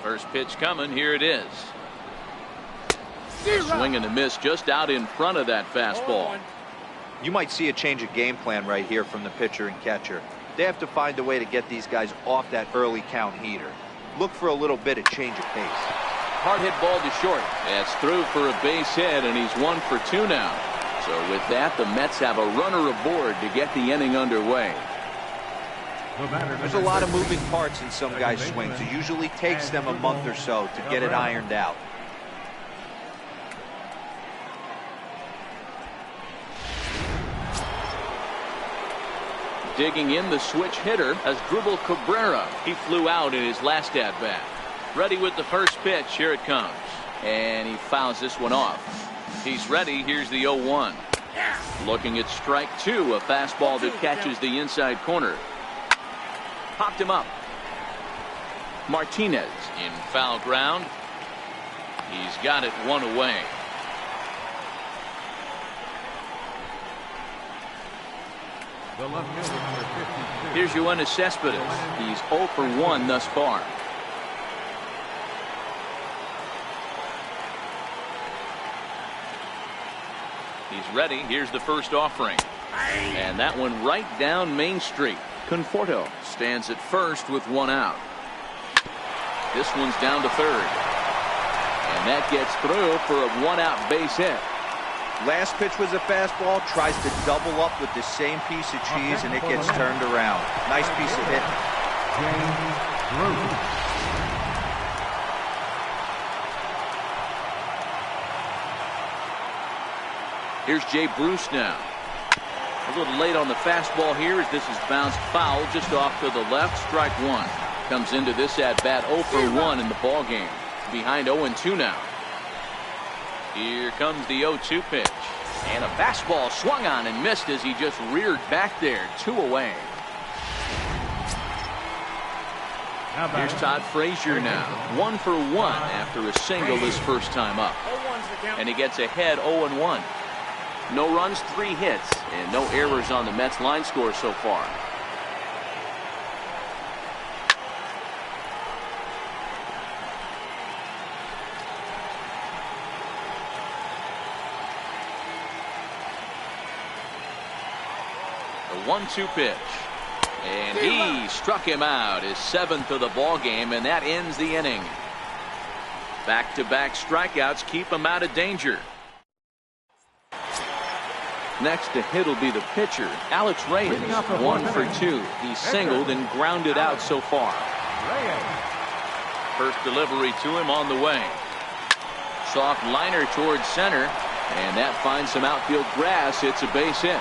First pitch coming. Here it is. A swing and a miss just out in front of that fastball. You might see a change of game plan right here from the pitcher and catcher. They have to find a way to get these guys off that early count heater. Look for a little bit of change of pace. Hard hit ball to short. That's through for a base hit, and he's 1 for 2 now. So with that, the Mets have a runner aboard to get the inning underway. There's a lot of moving parts in some guys' swings. It usually takes them a month or so to get it ironed out. Digging in the switch hitter as Dribble Cabrera. He flew out in his last at bat. Ready with the first pitch. Here it comes. And he fouls this one off. He's ready. Here's the 0-1. Looking at strike two. A fastball that catches the inside corner. Popped him up. Martinez in foul ground. He's got it one away. The left fielder, number 52. Here's Yoenis Cespedes. He's 0 for 1 thus far. He's ready. Here's the first offering. And that one right down Main Street. Conforto stands at first with one out. This one's down to third. And that gets through for a one-out base hit. Last pitch was a fastball, tries to double up with the same piece of cheese, and it gets turned around. Nice piece of hitting. James Bruce. Here's Jay Bruce now. A little late on the fastball here as this is bounced foul just off to the left. Strike one. Comes into this at bat 0 for 1 in the ball game. Behind 0-2 now. Here comes the 0-2 pitch. And a fastball swung on and missed as he just reared back there. 2 away. Here's Todd Frazier now. 1 for 1 after a single his first time up. And he gets ahead 0-1. No runs, 3 hits, and no errors on the Mets line score so far. The 1-2 pitch. And he struck him out, his 7th of the ball game, and that ends the inning. Back-to-back strikeouts keep him out of danger. Next to hit will be the pitcher, Alex Reyes, 1 for 2. He's singled and grounded out so far. First delivery to him on the way. Soft liner towards center, and that finds some outfield grass. It's a base hit.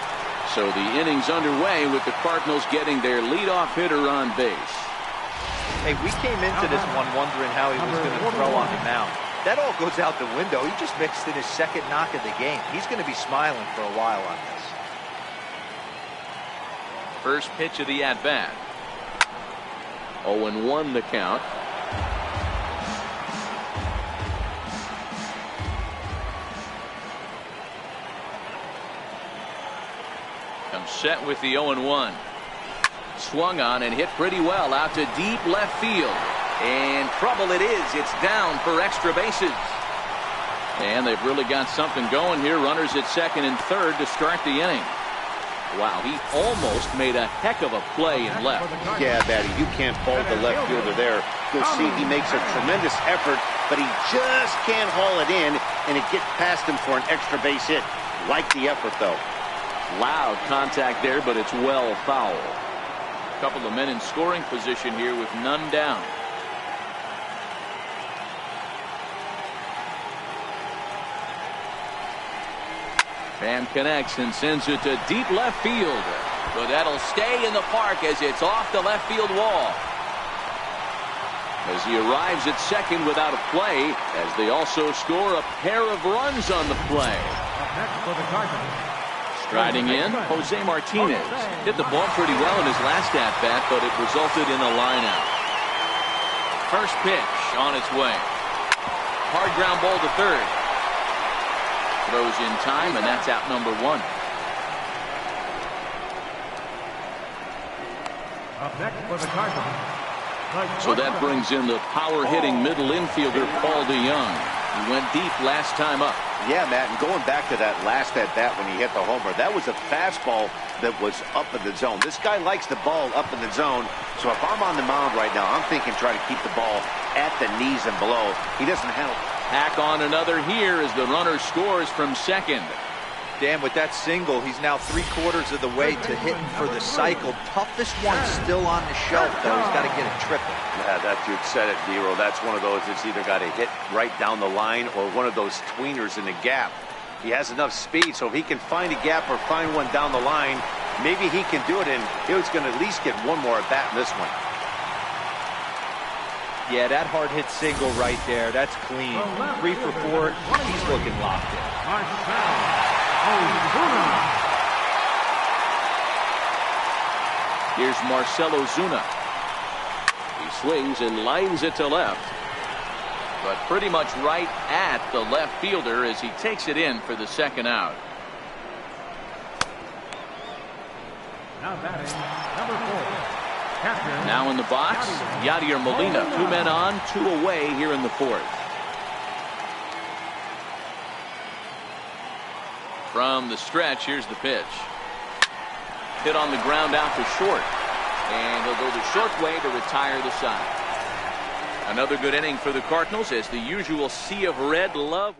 So the inning's underway with the Cardinals getting their leadoff hitter on base. Hey, we came into this one wondering how he was going to throw on the mound. That all goes out the window. He just mixed in his second knock of the game. He's going to be smiling for a while on this. First pitch of the at-bat. 0-1 the count. Comes set with the 0-1. Swung on and hit pretty well out to deep left field. And trouble it is. It's down for extra bases. And they've really got something going here. Runners at second and third to start the inning. Wow, he almost made a heck of a play in left. Yeah, Batty, you can't fault the left fielder there. You'll see he makes a tremendous effort, but he just can't haul it in, and it gets past him for an extra base hit. Like the effort, though. Loud contact there, but it's well foul. A couple of men in scoring position here with none down. And connects and sends it to deep left field. But that'll stay in the park as it's off the left field wall. As he arrives at second without a play, as they also score a pair of runs on the play. Next for the Cardinals. Striding in, Jose Martinez. Hit the ball pretty well in his last at-bat, but it resulted in a line-out. First pitch on its way. Hard ground ball to third. Throws in time, and that's out number 1. Up next for the Cardinals. So that brings in the power-hitting middle infielder, Paul DeYoung. He went deep last time up. Yeah, Matt, and going back to that last at-bat when he hit the homer, that was a fastball that was up in the zone. This guy likes the ball up in the zone, so if I'm on the mound right now, I'm thinking try to keep the ball at the knees and below. He doesn't handle. Hack on another here as the runner scores from second. Dan, with that single, he's now 3/4 of the way to hitting for the cycle. Toughest one still on the shelf, though. He's got to get a triple. Yeah, that dude said it, Dero. That's one of those that's either got to hit right down the line or one of those tweeners in the gap. He has enough speed, so if he can find a gap or find one down the line, Maybe he can do it, and he's going to at least get one more at bat in this one. Yeah, that hard hit single right there. That's clean. 3 for 4. He's looking locked in. Here's Marcell Ozuna. He swings and lines it to left, but pretty much right at the left fielder as he takes it in for the second out. Now batting, number 4. Catcher. Now in the box, Yadier Molina. 2 men on, 2 away here in the 4th. From the stretch, here's the pitch. Hit on the ground out to short. And he'll go the short way to retire the side. Another good inning for the Cardinals as the usual sea of red love.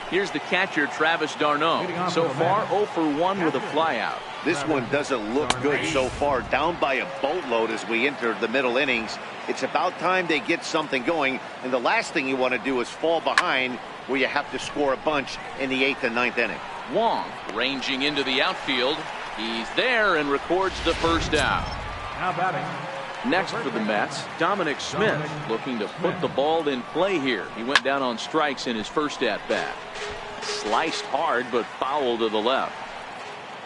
Here's the catcher, Travis d'Arnaud. So far, 0 for 1 with a flyout. This one doesn't look good so far. Down by a boatload as we enter the middle innings. It's about time they get something going. And the last thing you want to do is fall behind where you have to score a bunch in the 8th and 9th inning. Wong ranging into the outfield. He's there and records the first out. Now batting. Next for the Mets, Dominic Smith looking to put the ball in play here. He went down on strikes in his first at-bat. Sliced hard, but foul to the left.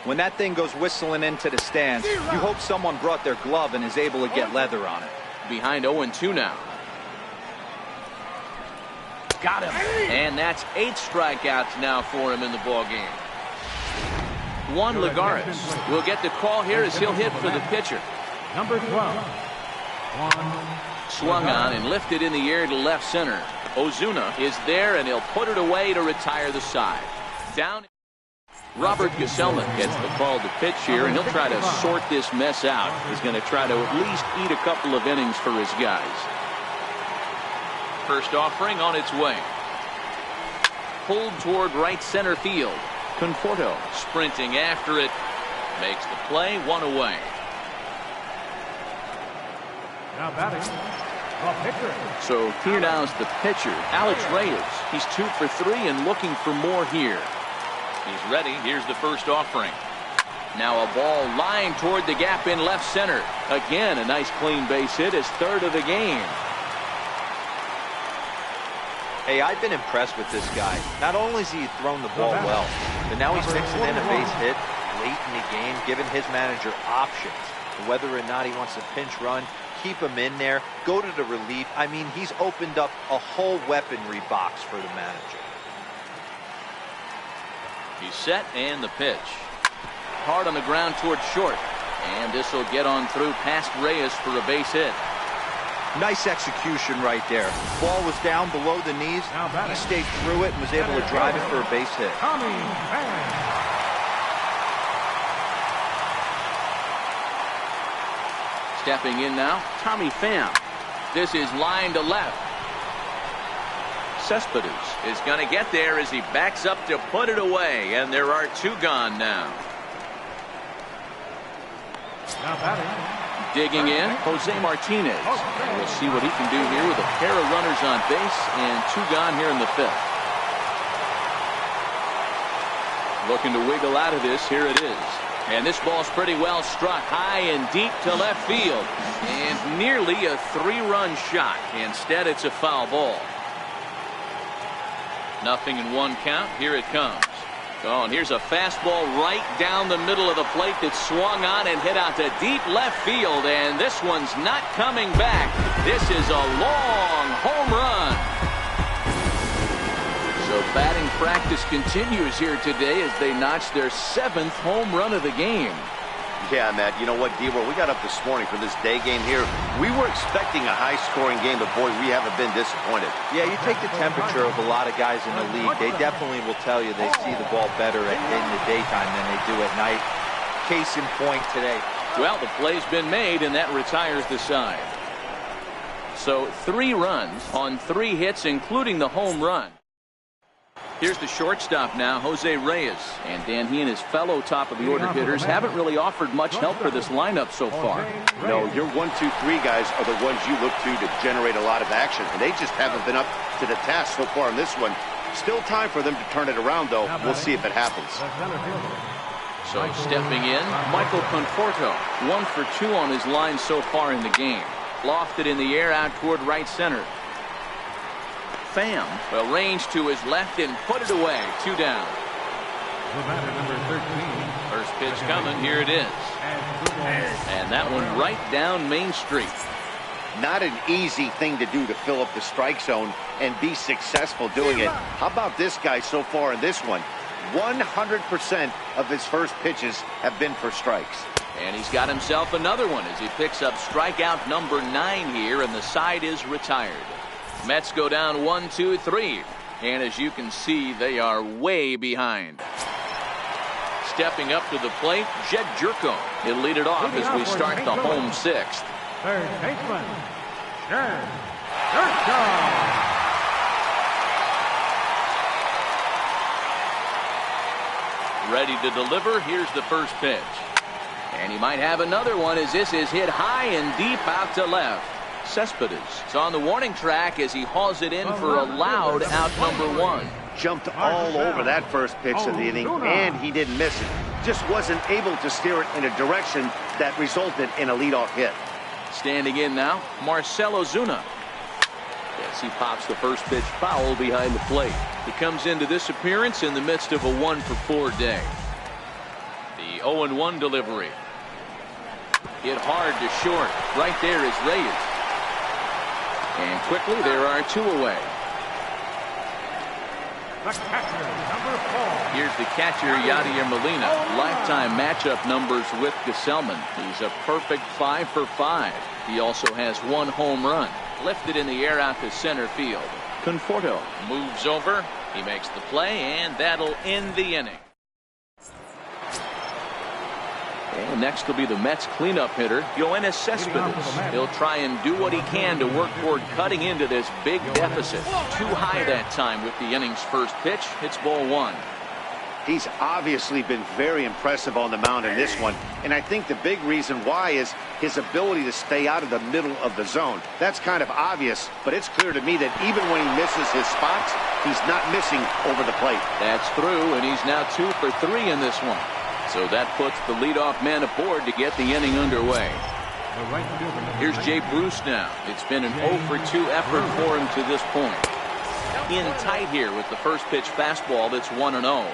When that thing goes whistling into the stands, you hope someone brought their glove and is able to get leather on it. Behind 0-2 now. Got him. And that's 8 strikeouts now for him in the ballgame. Juan Lagares will get the call here as he'll hit for the pitcher. Number 12. Swung on and lifted in the air to left center. Ozuna is there and he'll put it away to retire the side. Down. Robert Gesellman gets the call to pitch here, and he'll try to sort this mess out. He's going to try to at least eat a couple of innings for his guys. First offering on its way. Pulled toward right center field. Conforto sprinting after it. Makes the play, 1 away. Now batting, the pitcher. So here now is the pitcher, Alex Reyes. He's 2 for 3 and looking for more here. He's ready. Here's the first offering. Now a ball lined toward the gap in left center. Again, a nice clean base hit, his 3rd of the game. Hey, I've been impressed with this guy. Not only has he thrown the ball well, but now he's mixing in a base hit late in the game, giving his manager options. Whether or not he wants to pinch run, keep him in there, go to the relief. I mean, he's opened up a whole weaponry box for the manager. He's set and the pitch. Hard on the ground toward short. And this will get on through past Reyes for a base hit. Nice execution right there. Ball was down below the knees. He stayed through it and was able to drive it for a base hit. Stepping in now, Tommy Pham. This is line to left. Cespedes is going to get there as he backs up to put it away, and there are 2 gone now. Now batting. Digging in, Jose Martinez. And we'll see what he can do here with a pair of runners on base and 2 gone here in the 5th. Looking to wiggle out of this. Here it is. And this ball's pretty well struck high and deep to left field. And nearly a 3-run shot. Instead, it's a foul ball. Nothing in 1 count. Here it comes. Oh, and here's a fastball right down the middle of the plate that swung on and hit out to deep left field. And this one's not coming back. This is a long home run. So batting practice continues here today as they notch their 7th home run of the game. Yeah, Matt, you know what, D-Roll, we got up this morning for this day game here. We were expecting a high-scoring game, but, boy, we haven't been disappointed. Yeah, you take the temperature of a lot of guys in the league. They definitely will tell you they see the ball better in the daytime than they do at night. Case in point today. Well, the play's been made, and that retires the side. So 3 runs on 3 hits, including the home run. Here's the shortstop now, Jose Reyes. And Dan, he and his fellow top-of-the-order hitters haven't really offered much help for this lineup so far. No, your 1, 2, 3 guys are the ones you look to generate a lot of action, and they just haven't been up to the task so far in this one. Still time for them to turn it around, though. We'll see if it happens. So stepping in, Michael Conforto, 1 for 2 on his line so far in the game. Lofted in the air out toward right center. Pham will range to his left and put it away. 2 down. The batter, number 13. First pitch coming. Here it is. And that one right down Main Street. Not an easy thing to do to fill up the strike zone and be successful doing it. How about this guy so far in this one? 100% of his first pitches have been for strikes. And he's got himself another one as he picks up strikeout number 9 here, and the side is retired. Mets go down 1, 2, 3. And as you can see, they are way behind. Stepping up to the plate, Jed Jerko. He'll lead it off as we start the home 6th. Third baseman, Jed Jerko. Ready to deliver. Here's the first pitch. And he might have another one as this is hit high and deep out to left. Cespedes is on the warning track as he hauls it in for a loud out number 1. Jumped all over that first pitch of the inning, and he didn't miss it. Just wasn't able to steer it in a direction that resulted in a leadoff hit. Standing in now, Marcell Ozuna. Yes, he pops the first pitch foul behind the plate. He comes into this appearance in the midst of a 1 for 4 day. The 0-1 delivery. Hit hard to short. Right there is Reyes. And quickly there are 2 away. The catcher, number 4. Here's the catcher, Yadier Molina. Lifetime matchup numbers with Gesellman. He's a perfect 5 for 5. He also has 1 home run. Lifted in the air out to center field. Conforto moves over. He makes the play, and that'll end the inning. And next will be the Mets cleanup hitter, Yoenis Cespedes. He'll try and do what he can to work toward cutting into this big deficit. Too high that time with the inning's first pitch. It's ball 1. He's obviously been very impressive on the mound in this one, and I think the big reason why is his ability to stay out of the middle of the zone. That's kind of obvious, but it's clear to me that even when he misses his spots, he's not missing over the plate. That's through, and he's now 2 for 3 in this one. So that puts the leadoff man aboard to get the inning underway. Here's Jay Bruce now. It's been an 0 for 2 effort for him to this point. In tight here with the first pitch fastball that's 1-0.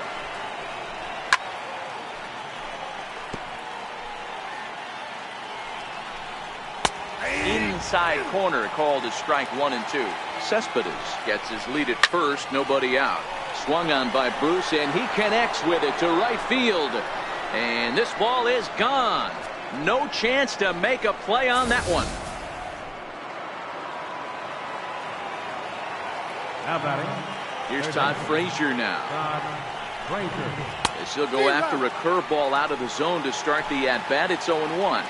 Inside corner called as strike 1 and 2. Cespedes gets his lead at first, nobody out. Swung on by Bruce, and he connects with it to right field. And this ball is gone. No chance to make a play on that one. Now batting. Here's Todd Frazier now. Todd Frazier. As he'll go after a curveball out of the zone to start the at-bat. It's 0-1.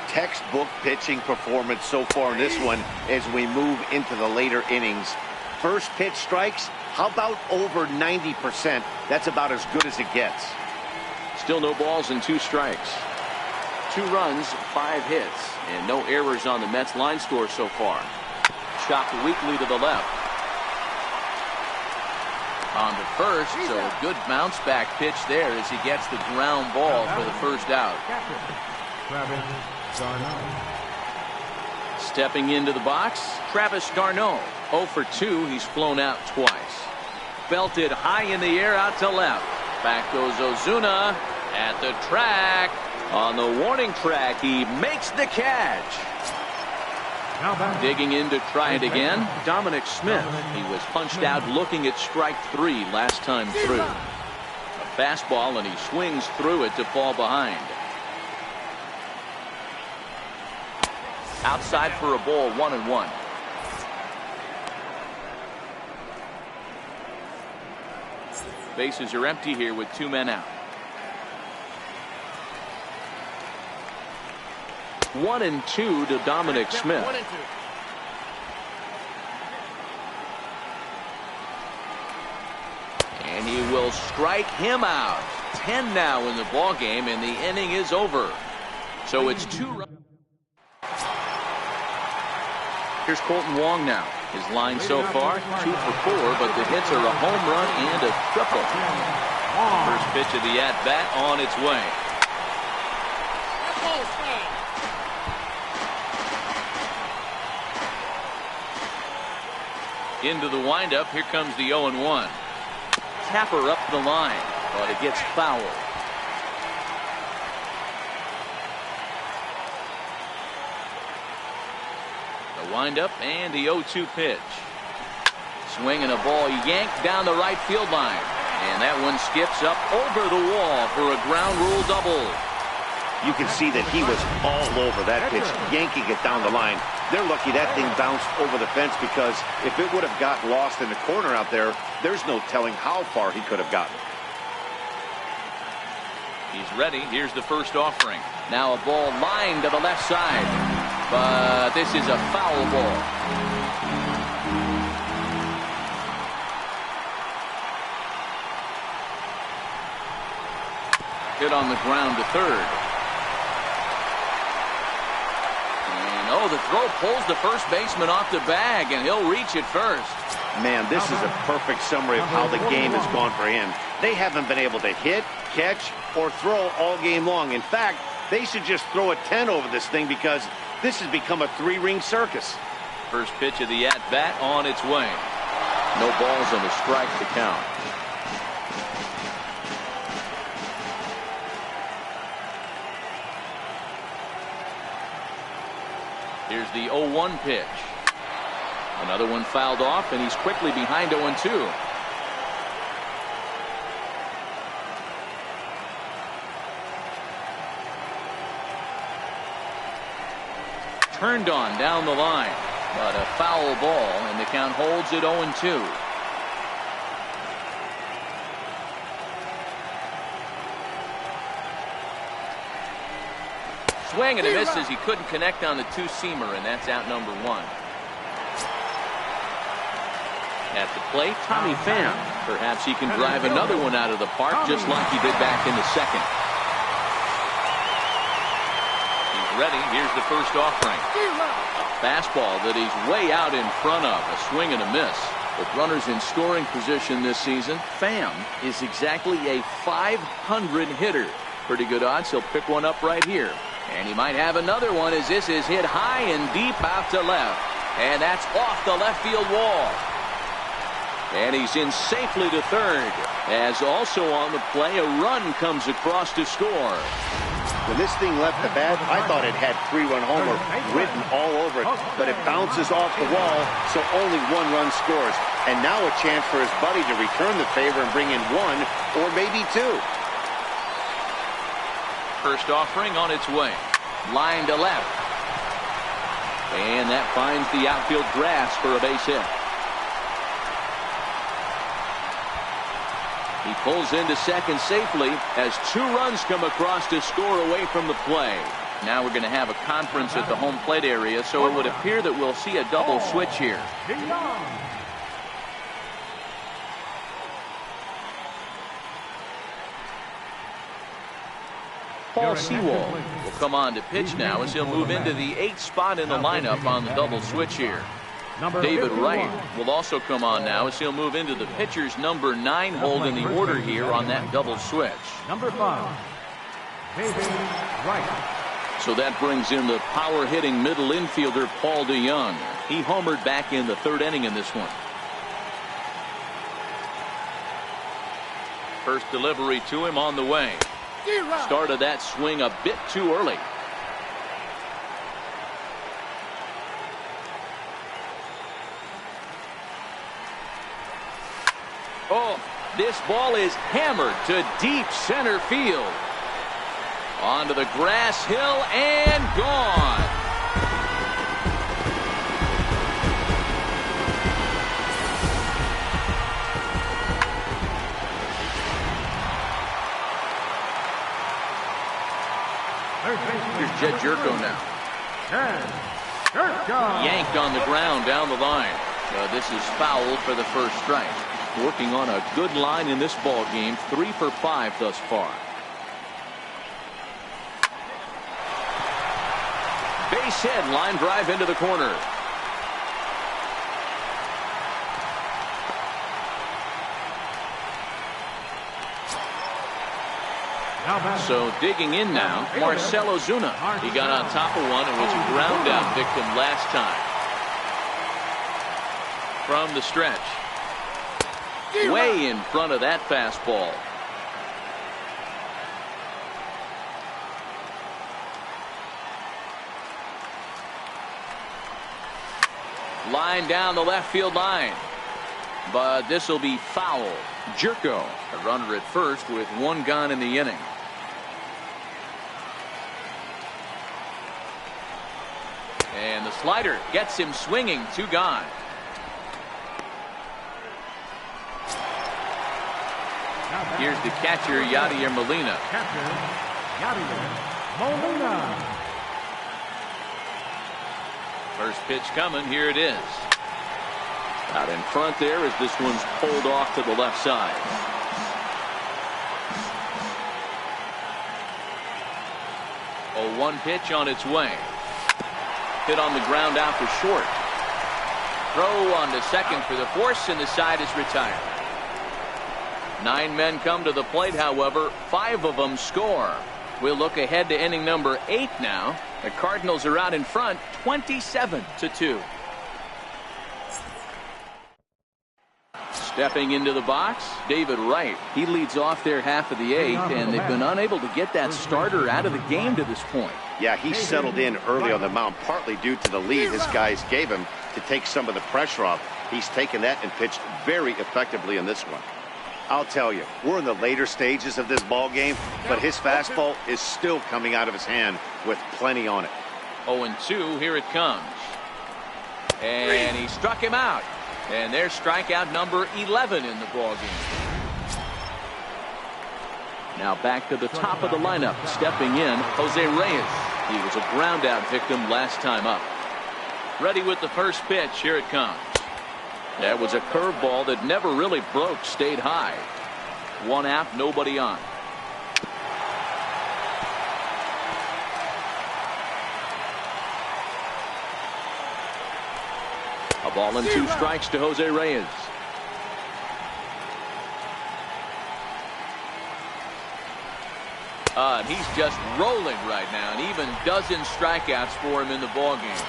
Textbook pitching performance so far in this one as we move into the later innings. First pitch strikes, how about over 90%? That's about as good as it gets. Still no balls and 2 strikes. 2 runs, 5 hits, and no errors on the Mets line score so far. Chopped weakly to the left. On to first, so a good bounce back pitch there as he gets the ground ball for the first out. Stepping into the box, Travis d'Arnaud. 0 for 2, he's flown out twice. Belted high in the air out to left. Back goes Ozuna at the track. On the warning track, he makes the catch. Digging in to try it again, Dominic Smith. He was punched out looking at strike 3 last time through. A fastball, and he swings through it to fall behind. Outside for a ball, 1-1. Bases are empty here with 2 men out. 1-2 to Dominic Smith. And he will strike him out. 10 now in the ball game, and the inning is over. So it's 2 runs. Here's Colton Wong now. His line so far, 2 for 4, but the hits are a home run and a triple. First pitch of the at-bat on its way. Into the windup, here comes the 0-1. Tapper up the line, but it gets fouled. The windup and the 0-2 pitch. Swinging a ball yanked down the right field line. And that one skips up over the wall for a ground rule double. You can see that he was all over that pitch, yanking it down the line. They're lucky that thing bounced over the fence, because if it would have got lost in the corner out there, there's no telling how far he could have gotten. He's ready. Here's the first offering. Now a ball lined to the left side. But this is a foul ball. Hit on the ground to third. And oh, the throw pulls the first baseman off the bag, and he'll reach it first. Man, this is a perfect summary of how the game has gone for him. They haven't been able to hit, catch, or throw all game long. In fact, they should just throw a 10 over this thing, because this has become a 3-ring circus. First pitch of the at-bat on its way. No balls and a strike to count. Here's the 0-1 pitch. Another one fouled off, and he's quickly behind 0-2. Turned on down the line, but a foul ball, and the count holds at 0-2. Swing and a miss as he couldn't connect on the two-seamer, and that's out number 1. At the plate, Tommy Pham. Perhaps he can drive another one out of the park, just like he did back in the second. He's ready. Here's the first offering. A fastball that he's way out in front of. A swing and a miss. With runners in scoring position this season, Pham is exactly a .500 hitter. Pretty good odds he'll pick one up right here. And he might have another one, as this is hit high and deep out to left. And that's off the left field wall. And he's in safely to third, as also on the play, a run comes across to score. When this thing left the bat, I thought it had 3-run homer written all over it, but it bounces off the wall, so only 1 run scores. And now a chance for his buddy to return the favor and bring in 1 or maybe 2. First offering on its way. Line to left. And that finds the outfield grass for a base hit. He pulls into second safely as 2 runs come across to score away from the play. Now we're going to have a conference at the home plate area, so it would appear that we'll see a double switch here. Paul Sewald will come on to pitch now, as he'll move into the 8th spot in the lineup on the double switch here. David Wright will also come on now, as he'll move into the pitcher's number 9 hold in the order here on that double switch. Number 5, David Wright. So that brings in the power-hitting middle infielder Paul DeYoung. He homered back in the 3rd inning in this one. First delivery to him on the way. Started that swing a bit too early. Oh, this ball is hammered to deep center field. Onto the grass hill and gone. Here's Jed Jerko now. Yanked on the ground down the line. This is foul for the first strike. Working on a good line in this ball game, 3 for 5 thus far. Base hit, line drive into the corner. So digging in now, Marcell Ozuna. He got on top of one and was a ground out victim last time. From the stretch. Way in front of that fastball. Line down the left field line. But this will be foul. Jerko, a runner at first with one gone in the inning. And the slider gets him swinging. Two gone. Here's the catcher, Yadier Molina. First pitch coming. Here it is. Out in front there as this one's pulled off to the left side. Oh, one pitch on its way. Hit on the ground out for short. Throw on to second for the force, and the side is retired. 9 men come to the plate, however, 5 of them score. We'll look ahead to inning number 8 now. The Cardinals are out in front, 27-2. Stepping into the box, David Wright. He leads off their half of the 8th, and they've been unable to get that starter out of the game to this point. Yeah, he settled in early on the mound, partly due to the lead his guys gave him to take some of the pressure off. He's taken that and pitched very effectively in this one. I'll tell you, we're in the later stages of this ball game, but his fastball is still coming out of his hand with plenty on it. 0-2, here it comes. And he struck him out. And there's strikeout number 11 in the ball game. Now back to the top of the lineup. Stepping in, Jose Reyes. He was a ground out victim last time up. Ready with the first pitch. Here it comes. That was a curveball that never really broke, stayed high. One out, nobody on. A ball and 2 strikes to Jose Reyes. And he's just rolling right now, and even dozen strikeouts for him in the ballgame.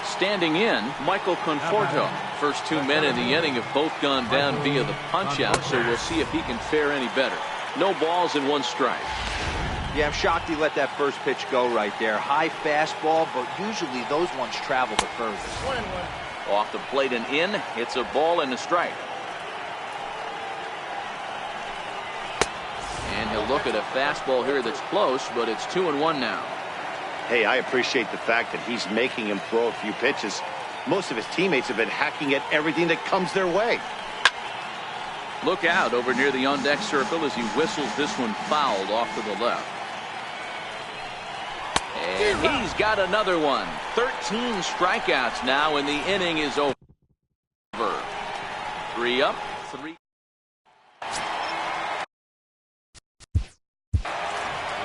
Standing in, Michael Conforto. First 2 men in the inning have both gone down via the punch-out, so we'll see if he can fare any better. No balls and 1 strike. Yeah, I'm shocked he let that first pitch go right there. High fastball, but usually those ones travel the furthest. Off the plate and in. It's a ball and a strike. And he'll look at a fastball here that's close, but it's 2-1 now. Hey, I appreciate the fact that he's making him throw a few pitches. Most of his teammates have been hacking at everything that comes their way. Look out over near the on-deck circle as he whistles this one fouled off to the left. And he's got another one. 13 strikeouts now, and the inning is over. 3 up, 3.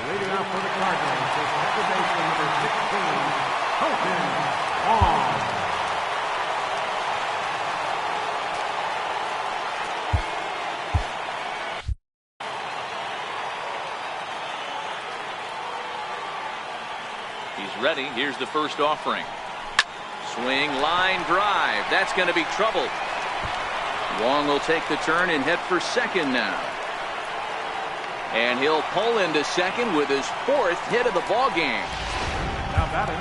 Leading out for the Cardinals is second baseman number 16, Colton Wong. He's ready. Here's the first offering. Swing, line, drive. That's going to be trouble. Wong will take the turn and head for second now. And he'll pull into second with his 4th hit of the ball game.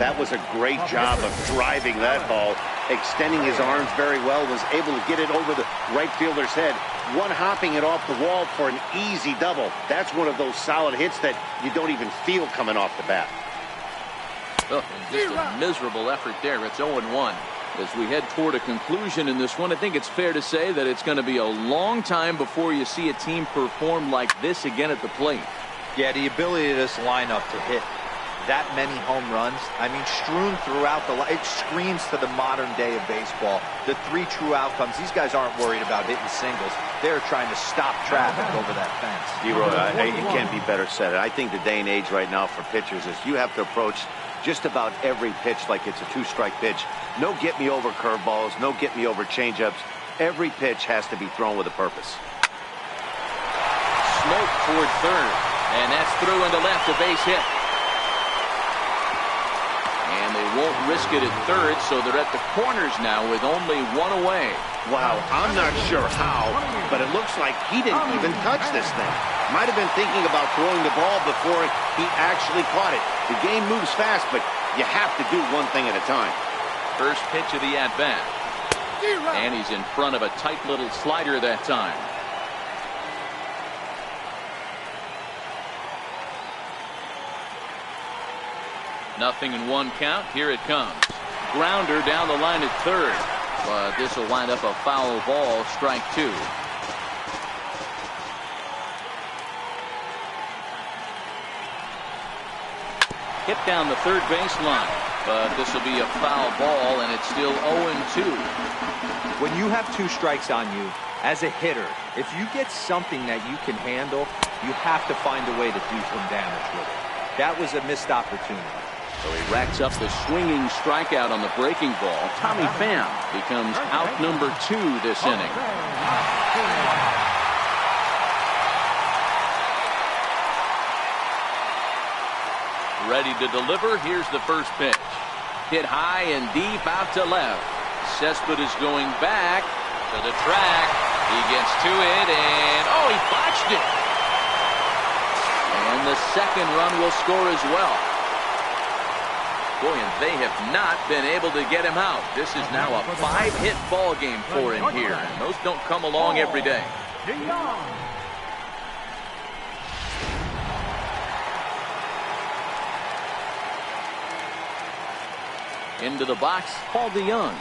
That was a great job of driving that ball, extending his arms very well, was able to get it over the right fielder's head, one-hopping it off the wall for an easy double. That's one of those solid hits that you don't even feel coming off the bat. Oh, just a miserable effort there. It's 0-1. As we head toward a conclusion in this one, I think it's fair to say that it's going to be a long time before you see a team perform like this again at the plate. Yeah, the ability of this lineup to hit that many home runs, I mean, strewn throughout it screams to the modern day of baseball. The 3 true outcomes. These guys aren't worried about hitting singles. They're trying to stop traffic over that fence. D-Roy, it can't be better said. I think the day and age right now for pitchers is you have to approach just about every pitch like it's a 2-strike pitch. No get-me-over curveballs, no get-me-over changeups. Every pitch has to be thrown with a purpose. Smoke toward third. And that's through into left, a base hit. And they won't risk it at third, so they're at the corners now with only one away. Wow, I'm not sure how, but it looks like he didn't even touch this thing. Might have been thinking about throwing the ball before he actually caught it. The game moves fast, but you have to do one thing at a time. First pitch of the at-bat. And he's in front of a tight little slider that time. Nothing in one count. Here it comes. Grounder down the line at third. But this will wind up a foul ball. Strike two. Hit down the third baseline. But this will be a foul ball, and it's still 0-2. When you have two strikes on you, as a hitter, if you get something that you can handle, you have to find a way to do some damage with it. That was a missed opportunity. So he racks up the swinging strikeout on the breaking ball. Tommy Pham becomes out number 2 this inning. Ready to deliver. Here's the first pitch. Hit high and deep out to left. Cespedes going back to the track. He gets to it, and oh, he botched it. And the second run will score as well. Boy, and they have not been able to get him out. This is now a 5-hit ball game for him here, and those don't come along every day. Into the box, Paul DeYoung.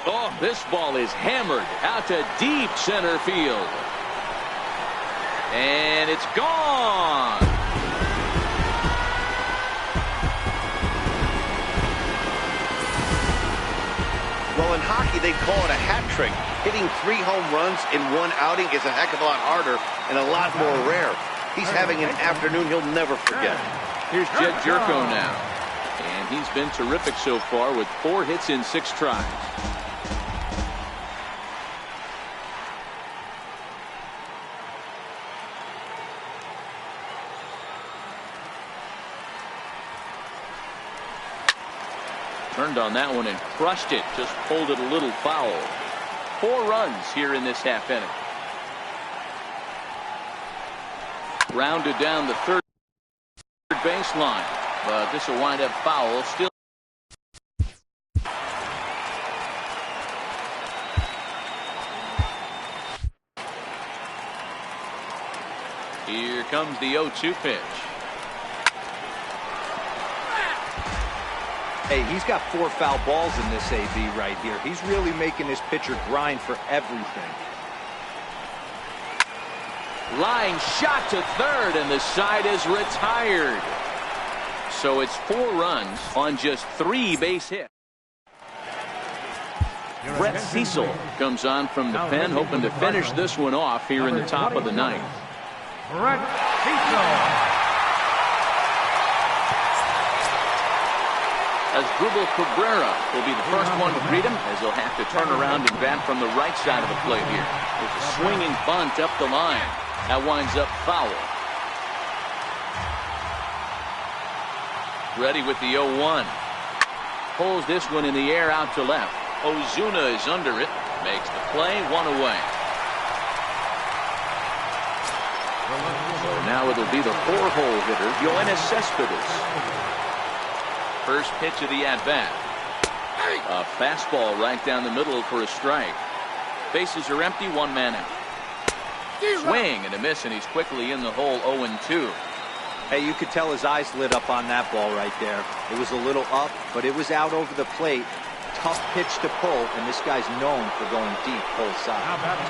Oh, this ball is hammered out to deep center field. And it's gone. Well, in hockey, they call it a hat trick. Hitting 3 home runs in one outing is a heck of a lot harder and a lot more rare. He's having an afternoon he'll never forget. Here's Jed Jerko now. And he's been terrific so far with 4 hits in 6 tries. Turned on that one and crushed it. Just pulled it a little foul. 4 runs here in this half inning. Rounded down the third baseline. But this will wind up foul. Still. Here comes the 0-2 pitch. Hey, he's got 4 foul balls in this AB right here. He's really making this pitcher grind for everything. Line shot to third, and the side is retired. So it's 4 runs on just 3 base hits. Brett Cecil comes on from the pen, hoping to finish this one off here in the top of the 9th. Brett Cecil. As Asdrubal Cabrera will be the first one to greet him, as he'll have to turn around and bat from the right side of the plate here. With a swinging bunt up the line. That winds up foul. Ready with the 0-1. Pulls this one in the air out to left. Ozuna is under it. Makes the play, 1 away. So now it'll be the 4-hole hitter, Yoenis Cespedes. First pitch of the at-bat. A fastball right down the middle for a strike. Bases are empty, 1 man out. Swing and a miss, and he's quickly in the hole, 0-2. Hey, you could tell his eyes lit up on that ball right there. It was a little up, but it was out over the plate. Tough pitch to pull, and this guy's known for going deep pull side.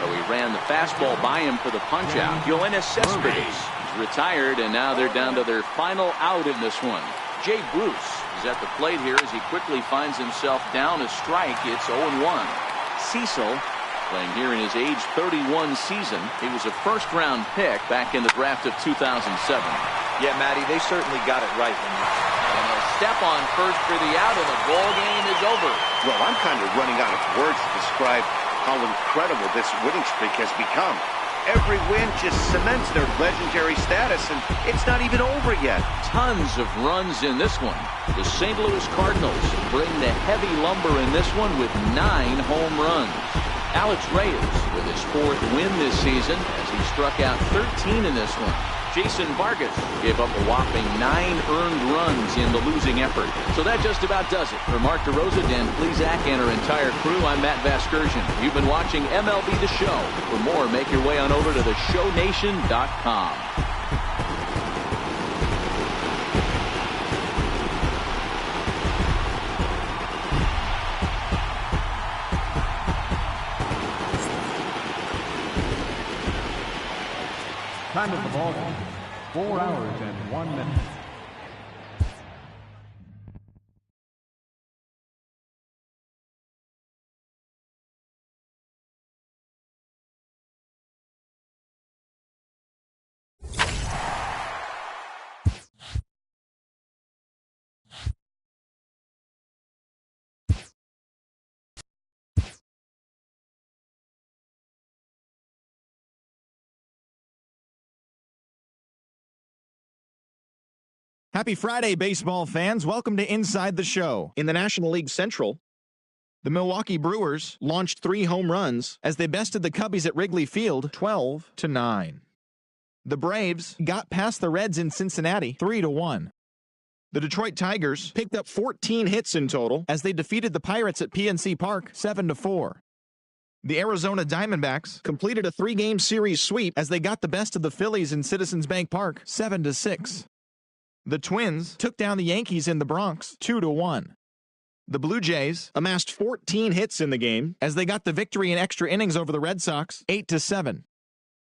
So he ran the fastball by him for the punch-out. Yoenis Cespedes is retired, and now they're down to their final out in this one. Jay Bruce is at the plate here as he quickly finds himself down a strike. It's 0-1. Cecil playing here in his age 31 season. He was a first-round pick back in the draft of 2007. Yeah, Matty, they certainly got it right. And a step on first for the out, and the ball game is over. Well, I'm kind of running out of words to describe how incredible this winning streak has become. every win just cements their legendary status, and it's not even over yet. Tons of runs in this one. The St. Louis Cardinals bring the heavy lumber in this one with 9 home runs. Alex Reyes with his 4th win this season as he struck out 13 in this one. Jason Vargas gave up a whopping 9 earned runs in the losing effort. So that just about does it. For Mark DeRosa, Dan Plesac, and our entire crew, I'm Matt Vasgersian. You've been watching MLB The Show. For more, make your way on over to theshownation.com. Time of the ball game, 4 hours and 1 minute. Happy Friday, baseball fans. Welcome to Inside the Show. In the National League Central, the Milwaukee Brewers launched 3 home runs as they bested the Cubbies at Wrigley Field 12-9. The Braves got past the Reds in Cincinnati 3-1. The Detroit Tigers picked up 14 hits in total as they defeated the Pirates at PNC Park 7-4. The Arizona Diamondbacks completed a 3-game series sweep as they got the best of the Phillies in Citizens Bank Park 7-6. The Twins took down the Yankees in the Bronx 2-1. The Blue Jays amassed 14 hits in the game as they got the victory in extra innings over the Red Sox 8-7.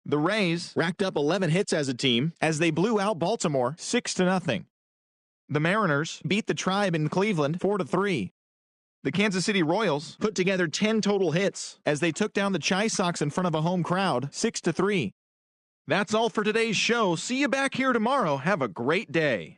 The Rays racked up 11 hits as a team as they blew out Baltimore 6-0. The Mariners beat the Tribe in Cleveland 4-3. The Kansas City Royals put together 10 total hits as they took down the Chi Sox in front of a home crowd 6-3. That's all for today's show. See you back here tomorrow. Have a great day.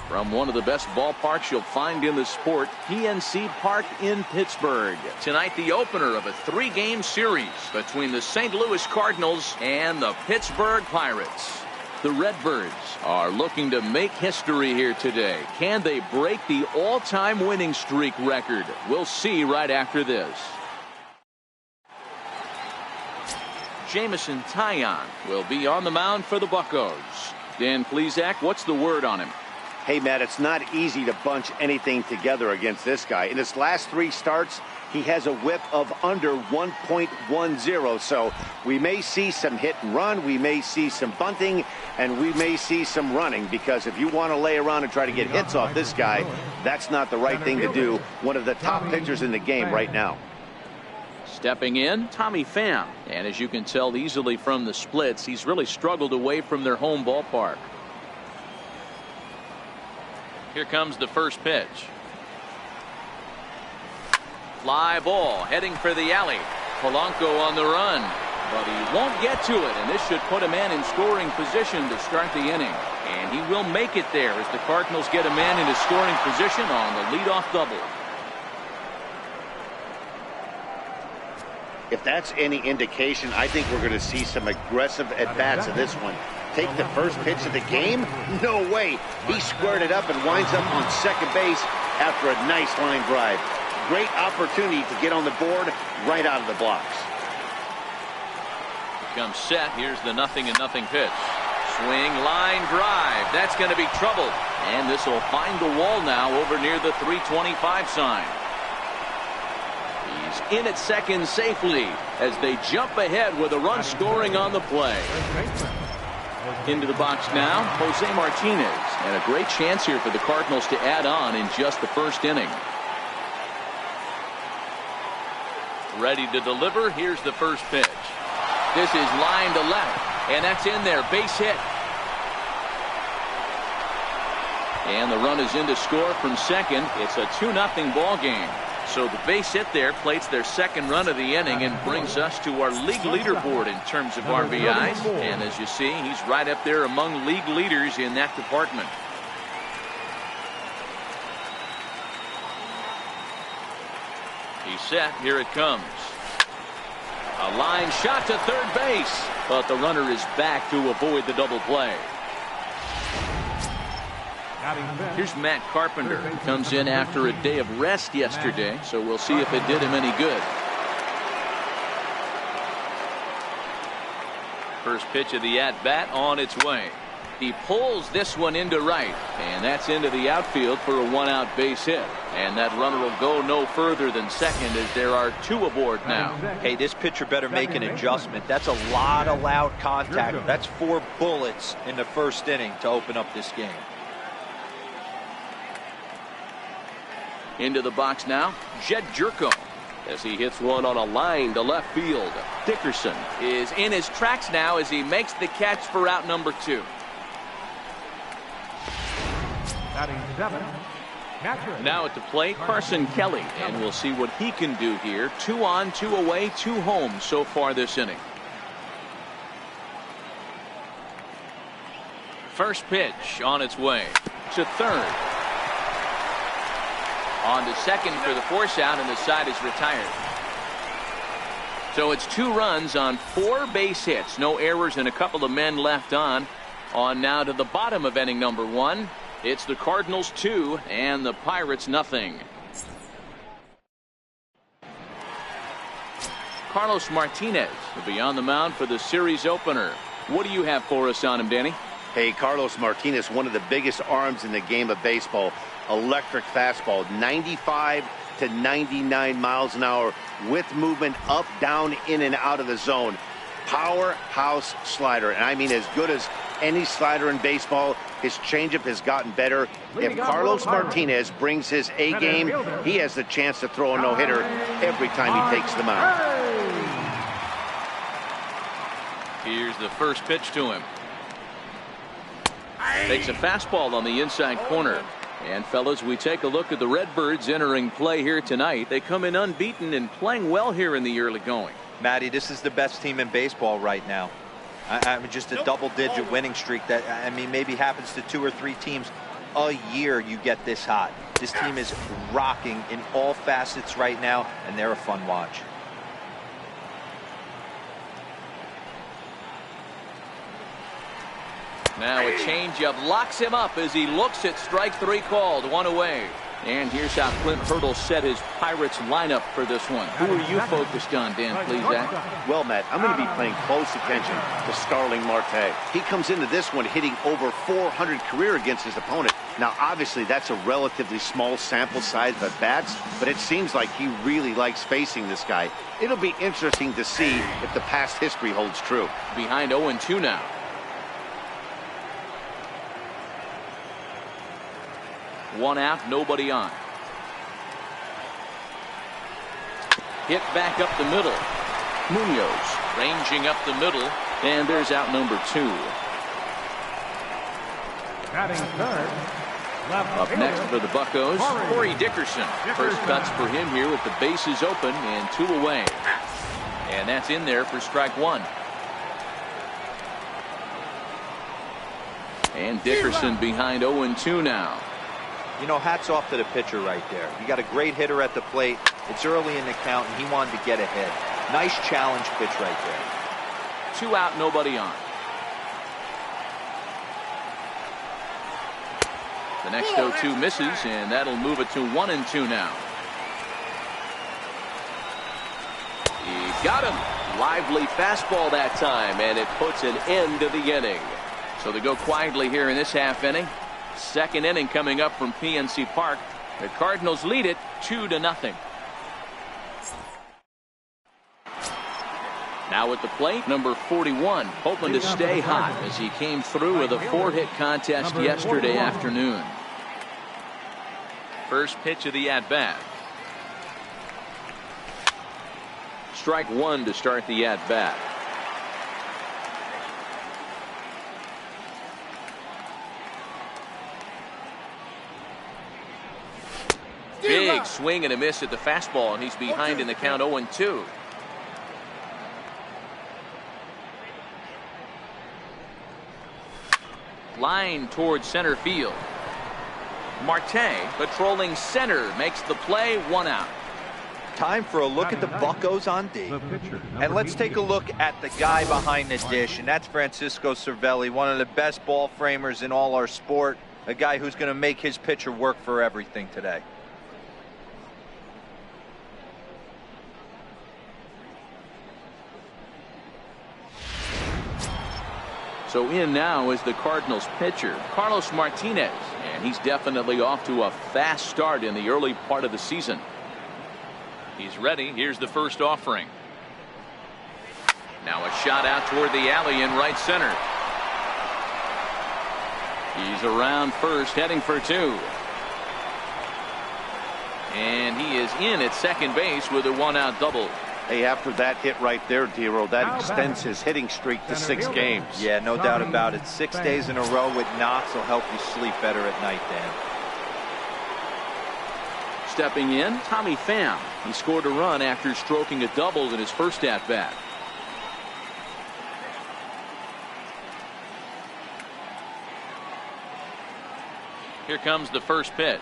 From one of the best ballparks you'll find in the sport, PNC Park in Pittsburgh. Tonight, the opener of a 3-game series between the St. Louis Cardinals and the Pittsburgh Pirates. The Redbirds are looking to make history here today. Can they break the all-time winning streak record? We'll see right after this. Jameson Taillon will be on the mound for the Buccos. Dan Plesac, what's the word on him? Hey, Matt, it's not easy to bunch anything together against this guy. In his last 3 starts, he has a whip of under 1.10. So we may see some hit and run, we may see some bunting, and we may see some running, because if you want to lay around and try to get hits off this guy, that's not the right thing to do. One of the top pitchers in the game right now. Stepping in, Tommy Pham. And as you can tell easily from the splits, he's really struggled away from their home ballpark. Here comes the first pitch. Fly ball heading for the alley. Polanco on the run, but he won't get to it, and this should put a man in scoring position to start the inning. And he will make it there as the Cardinals get a man into scoring position on the leadoff double. If that's any indication, I think we're going to see some aggressive at-bats in this one. take the first pitch of the game? No way. He squared it up and winds up on second base after a nice line drive. Great opportunity to get on the board right out of the blocks. Comes set. Here's the 0-0 pitch. Swing, line drive. That's going to be trouble. And this will find the wall now over near the 325 sign. He's in at second safely as they jump ahead with a run scoring on the play. Into the box now, Jose Martinez. And a great chance here for the Cardinals to add on in just the first inning. Ready to deliver. Here's the first pitch. This is line to left, and that's in there. Base hit. And the run is in to score from second. It's a 2-0 ball game. So the base hit there plates their second run of the inning and brings us to our league leaderboard in terms of RBIs. And as you see, he's right up there among league leaders in that department. He's set. Here it comes. A line shot to third base, but the runner is back to avoid the double play. Here's Matt Carpenter. Comes in after a day of rest yesterday, so we'll see if it did him any good. First pitch of the at-bat on its way. He pulls this one into right, and that's into the outfield for a one-out base hit. And that runner will go no further than second as there are two aboard now. Hey, this pitcher better make an adjustment. That's a lot of loud contact. That's 4 bullets in the first inning to open up this game. Into the box now, Jed Jerko, as he hits one on a line to left field. Dickerson is in his tracks now as he makes the catch for out number 2. Now at the plate, Carson Kelly, and we'll see what he can do here. 2 on, 2 away, 2 home so far this inning. First pitch on its way to third. On to second for the force out, and the side is retired. So it's 2 runs on 4 base hits. No errors and a couple of men left on. On now to the bottom of inning number 1. It's the Cardinals 2 and the Pirates nothing. Carlos Martinez will be on the mound for the series opener. What do you have for us on him, Danny? Hey, Carlos Martinez, one of the biggest arms in the game of baseball. Electric fastball, 95 to 99 miles an hour with movement up, down, in, and out of the zone. Powerhouse slider, and I mean as good as any slider in baseball. His changeup has gotten better. If Carlos Martinez brings his A game, he has the chance to throw a no-hitter every time he takes the mound. Here's the first pitch to him. Takes a fastball on the inside corner. And fellas, we take a look at the Redbirds entering play here tonight. They come in unbeaten and playing well here in the early going. Matty, this is the best team in baseball right now. I mean, just a double-digit winning streak that, I mean, maybe happens to 2 or 3 teams a year. You get this hot. This team is rocking in all facets right now, and they're a fun watch. Now a changeup locks him up as he looks at strike 3 called, 1 away. And here's how Clint Hurdle set his Pirates lineup for this one. Who are you focused on, Dan Plesac? Well, Matt, I'm going to be paying close attention to Starling Marte. He comes into this one hitting over 400 career against his opponent. Now, obviously, that's a relatively small sample size of bats, but it seems like he really likes facing this guy. It'll be interesting to see if the past history holds true. Behind 0-2 now. One out, nobody on. Hit back up the middle. Munoz ranging up the middle, and there's out number 2. Batting third. Up next for the Buccos, Corey Dickerson. First cuts for him here with the bases open and 2 away. And that's in there for strike 1. And Dickerson behind 0-2 now. You know, hats off to the pitcher right there. You got a great hitter at the plate. It's early in the count, and he wanted to get ahead. Nice challenge pitch right there. 2 out, nobody on. The next 0-2 misses, and that'll move it to 1-2 now. He got him. Lively fastball that time, and it puts an end to the inning. So they go quietly here in this half inning. Second inning coming up from PNC Park. The Cardinals lead it 2-0. Now at the plate, number 41, hoping to stay hot as he came through with a 4-hit contest yesterday afternoon. First pitch of the at-bat. Strike one to start the at-bat. Big swing and a miss at the fastball, and he's behind in the count 0-2. Line towards center field. Marte patrolling center makes the play, 1 out. Time for a look at the Buccos on D. And let's take a look at the guy behind the dish, and that's Francisco Cervelli, one of the best ball framers in all our sport, a guy who's going to make his pitcher work for everything today. So in now is the Cardinals pitcher, Carlos Martinez, and he's definitely off to a fast start in the early part of the season. He's ready. Here's the first offering. Now a shot out toward the alley in right center. He's around first, heading for 2. And he is in at second base with a 1-out double. Hey, after that hit right there, Dero, that extends his hitting streak to 6 games. Yeah, no doubt about it. 6 days in a row with knocks will help you sleep better at night, Dan. Stepping in, Tommy Pham. He scored a run after stroking a double in his first at-bat. Here comes the first pitch.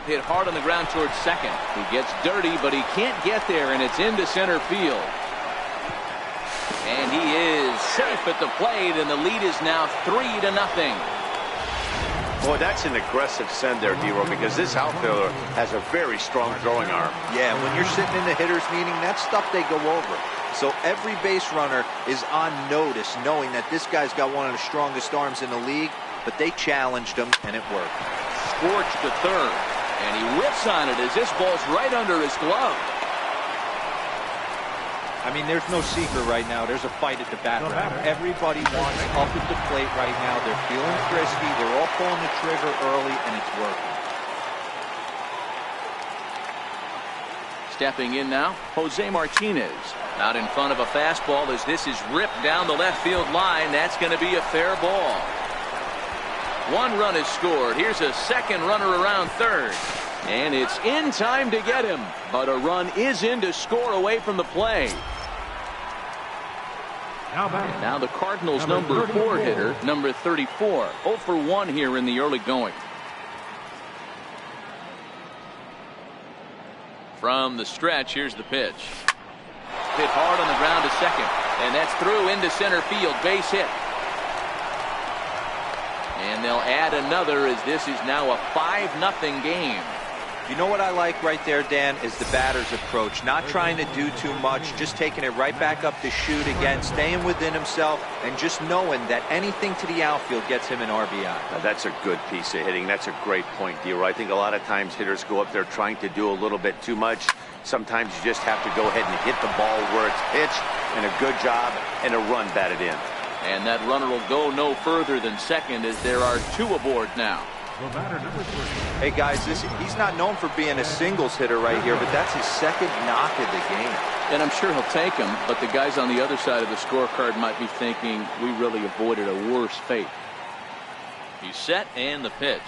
Hit hard on the ground towards second. He gets dirty, but he can't get there, and it's into center field. And he is safe at the plate, and the lead is now 3-0. Boy, that's an aggressive send there, Dero, because this outfielder has a very strong throwing arm. Yeah, when you're sitting in the hitter's meeting, that's stuff they go over. So every base runner is on notice, knowing that this guy's got one of the strongest arms in the league, but they challenged him, and it worked. Scorched to third. And he whips on it as this ball's right under his glove. I mean, there's no secret right now. There's a fight at the bat. Everybody wants up at the plate right now. They're feeling frisky. They're all pulling the trigger early, and it's working. Stepping in now, Jose Martinez. Out in front of a fastball as this is ripped down the left field line. That's going to be a fair ball. 1 run is scored. Here's a second runner around third. And it's in time to get him. But a run is in to score away from the play. And now the Cardinals number 4 hitter, number 34. 0 for 1 here in the early going. From the stretch, here's the pitch. Hit hard on the ground to second. And that's through into center field. Base hit. And they'll add another as this is now a 5-0 game. You know what I like right there, Dan, is the batter's approach. Not trying to do too much, just taking it right back up to shoot again, staying within himself, and just knowing that anything to the outfield gets him an RBI. Now, that's a good piece of hitting. That's a great point, Dero. I think a lot of times hitters go up there trying to do a little bit too much. Sometimes you just have to go ahead and hit the ball where it's pitched, and a good job, and a run batted in. And that runner will go no further than second as there are 2 aboard now. Hey guys, he's not known for being a singles hitter right here, but that's his second knock of the game. And I'm sure he'll take him, but the guys on the other side of the scorecard might be thinking we really avoided a worse fate. He's set and the pitch.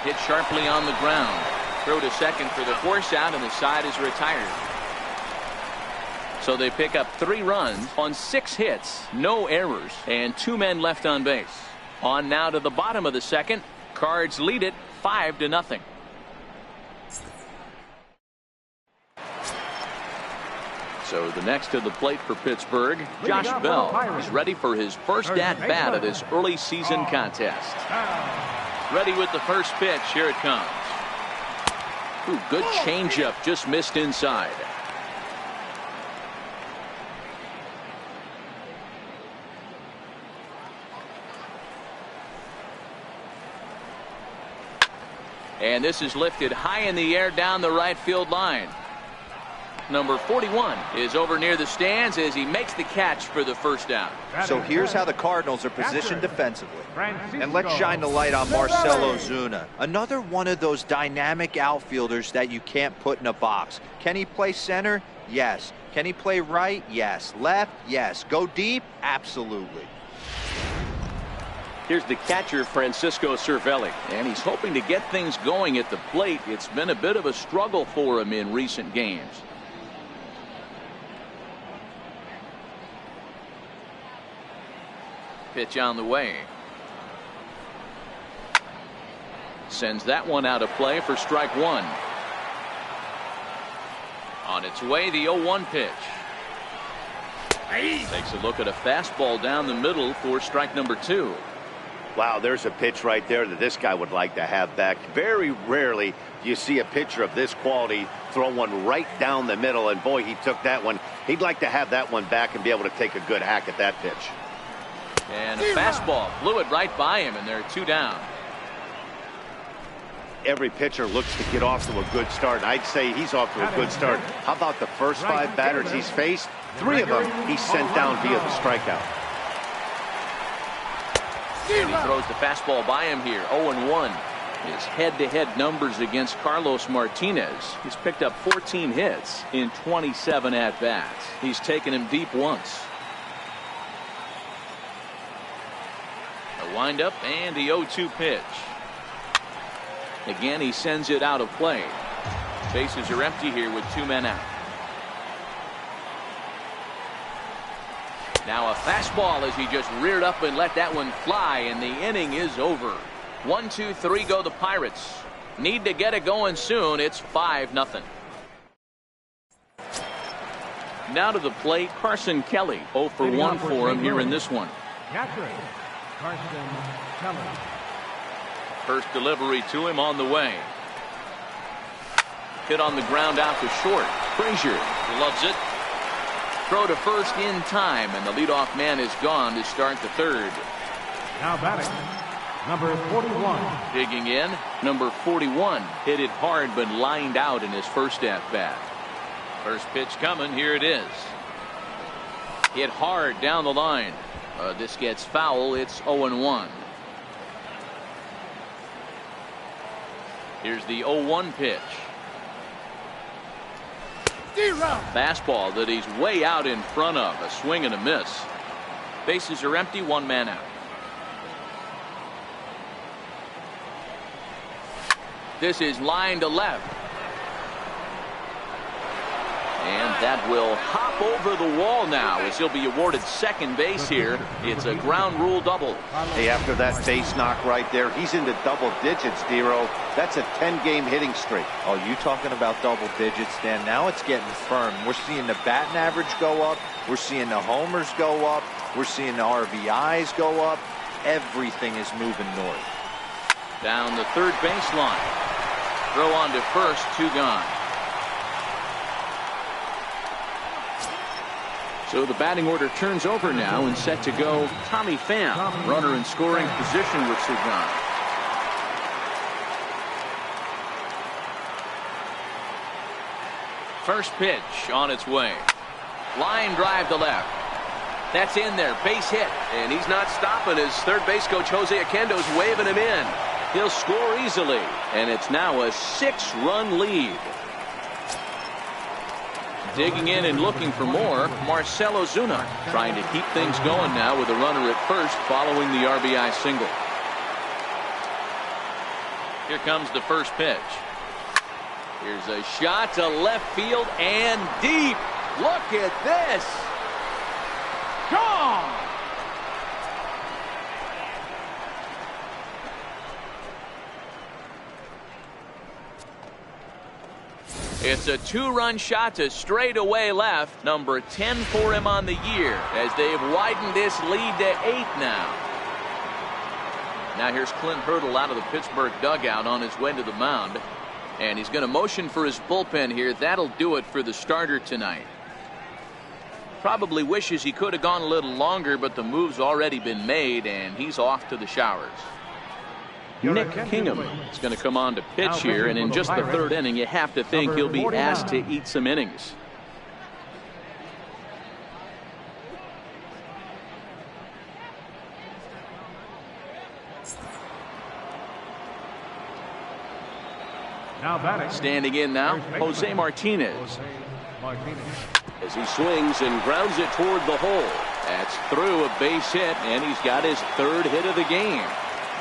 Hit sharply on the ground. Throw to second for the force out, and the side is retired. So they pick up 3 runs on 6 hits, no errors, and 2 men left on base. On now to the bottom of the second. Cards lead it 5-0. So the next to the plate for Pittsburgh, Josh Bell is ready for his first at-bat of this early season contest. Ready with the first pitch. Here it comes. Ooh, good changeup, just missed inside. And this is lifted high in the air down the right field line. Number 41 is over near the stands as he makes the catch for the first down. So here's how the Cardinals are positioned defensively. And let's shine the light on Marcell Ozuna. Another one of those dynamic outfielders that you can't put in a box. Can he play center? Yes. Can he play right? Yes. Left? Yes. Go deep? Absolutely. Here's the catcher, Francisco Cervelli, and he's hoping to get things going at the plate. It's been a bit of a struggle for him in recent games. Pitch on the way. Sends that one out of play for strike one. On its way, the 0-1 pitch. Takes a look at a fastball down the middle for strike number two. Wow, there's a pitch right there that this guy would like to have back. Very rarely do you see a pitcher of this quality throw one right down the middle, and boy, he took that one. He'd like to have that one back and be able to take a good hack at that pitch. And a fastball blew it right by him, and there are two down. Every pitcher looks to get off to a good start, and I'd say he's off to a good start. How about the first 5 batters he's faced? 3 of them he sent down via the strikeout. And he throws the fastball by him here. 0-1. His head-to-head numbers against Carlos Martinez. He's picked up 14 hits in 27 at-bats. He's taken him deep once. A windup and the 0-2 pitch. Again, he sends it out of play. Bases are empty here with 2 men out. Now a fastball as he just reared up and let that one fly, and the inning is over. 1, 2, 3 go the Pirates. Need to get it going soon. It's 5-0. Now to the plate, Carson Kelly. 0 for 1 for him here in this one. Catcher, Carson Kelly. First delivery to him on the way. Hit on the ground out to short. Frazier loves it. Throw to first in time, and the leadoff man is gone to start the third. Now batting, number 41. Digging in, number 41. Hit it hard but lined out in his first at-bat. First pitch coming, here it is. Hit hard down the line. This gets foul, it's 0-1. Here's the 0-1 pitch. Fastball that he's way out in front of. A swing and a miss. Bases are empty, 1 man out. This is line to left. And that will hop over the wall now as he'll be awarded second base here. It's a ground rule double. Hey, after that base knock right there, he's into double digits, Dero. That's a 10-game hitting streak. Oh, you talking about double digits, Dan? Now it's getting firm. We're seeing the batting average go up. We're seeing the homers go up. We're seeing the RBIs go up. Everything is moving north. Down the third baseline. Throw on to first, 2 gone. So the batting order turns over now and set to go Tommy Pham. Runner in scoring position with 2 gone. First pitch on its way. Line drive to left. That's in there. Base hit. And he's not stopping as third base coach Jose Oquendo's waving him in. He'll score easily. And it's now a 6-run lead. Digging in and looking for more, Marcell Ozuna trying to keep things going now with a runner at first following the RBI single. Here comes the first pitch. Here's a shot to left field and deep. Look at this. Gone. It's a 2-run shot to straightaway left. Number 10 for him on the year as they've widened this lead to 8 now. Now here's Clint Hurdle out of the Pittsburgh dugout on his way to the mound. And he's going to motion for his bullpen here. That'll do it for the starter tonight. Probably wishes he could have gone a little longer, but the move's already been made, and he's off to the showers. Nick Kingham is going to come on to pitch here, and in just the 3rd inning, you have to think he'll be asked to eat some innings. Now batting. Standing in now, Jose Martinez. As he swings and grounds it toward the hole. That's through a base hit, and he's got his 3rd hit of the game.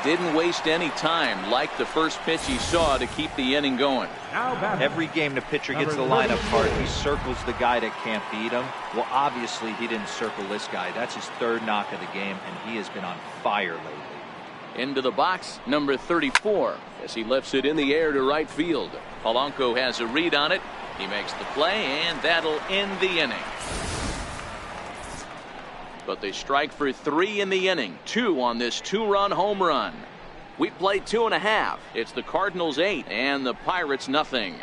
Didn't waste any time, like the first pitch he saw, to keep the inning going. Every game the pitcher gets the lineup card, he circles the guy that can't beat him. Well, obviously he didn't circle this guy. That's his 3rd knock of the game, and he has been on fire lately. Into the box, number 34, as he lifts it in the air to right field. Polanco has a read on it. He makes the play, and that'll end the inning. But they strike for 3 in the inning. 2 on this 2-run home run. We played 2.5. It's the Cardinals 8 and the Pirates nothing.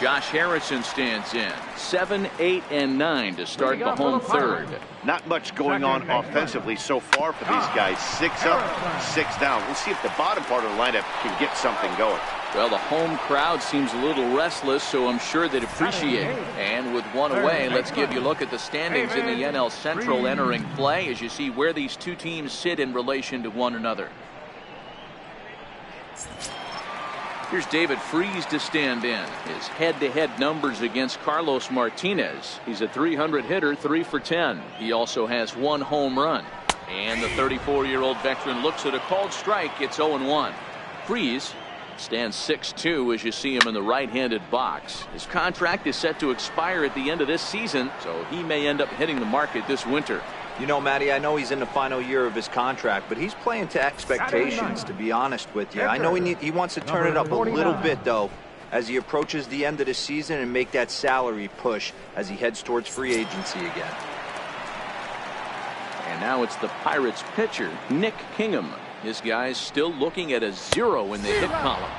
Josh Harrison stands in. 7, 8, and 9 to start the home 3rd. Not much going on offensively so far for these guys. 6 up, 6 down. We'll see if the bottom part of the lineup can get something going. Well, the home crowd seems a little restless, so I'm sure they'd appreciate it. And with 1 away, let's give you a look at the standings in the NL Central entering play as you see where these 2 teams sit in relation to one another. Here's David Freese to stand in. His head-to-head numbers against Carlos Martinez. He's a .300 hitter, 3 for 10. He also has 1 home run. And the 34-year-old veteran looks at a called strike. It's 0-1. Freese stands 6'2" as you see him in the right-handed box. His contract is set to expire at the end of this season, so he may end up hitting the market this winter. You know, Matty, I know he's in the final year of his contract, but he's playing to expectations, to be honest with you. I know he wants to turn it up a little bit, though, as he approaches the end of the season and make that salary push as he heads towards free agency again. And now it's the Pirates pitcher, Nick Kingham. His guy's still looking at a 0 in the hit column.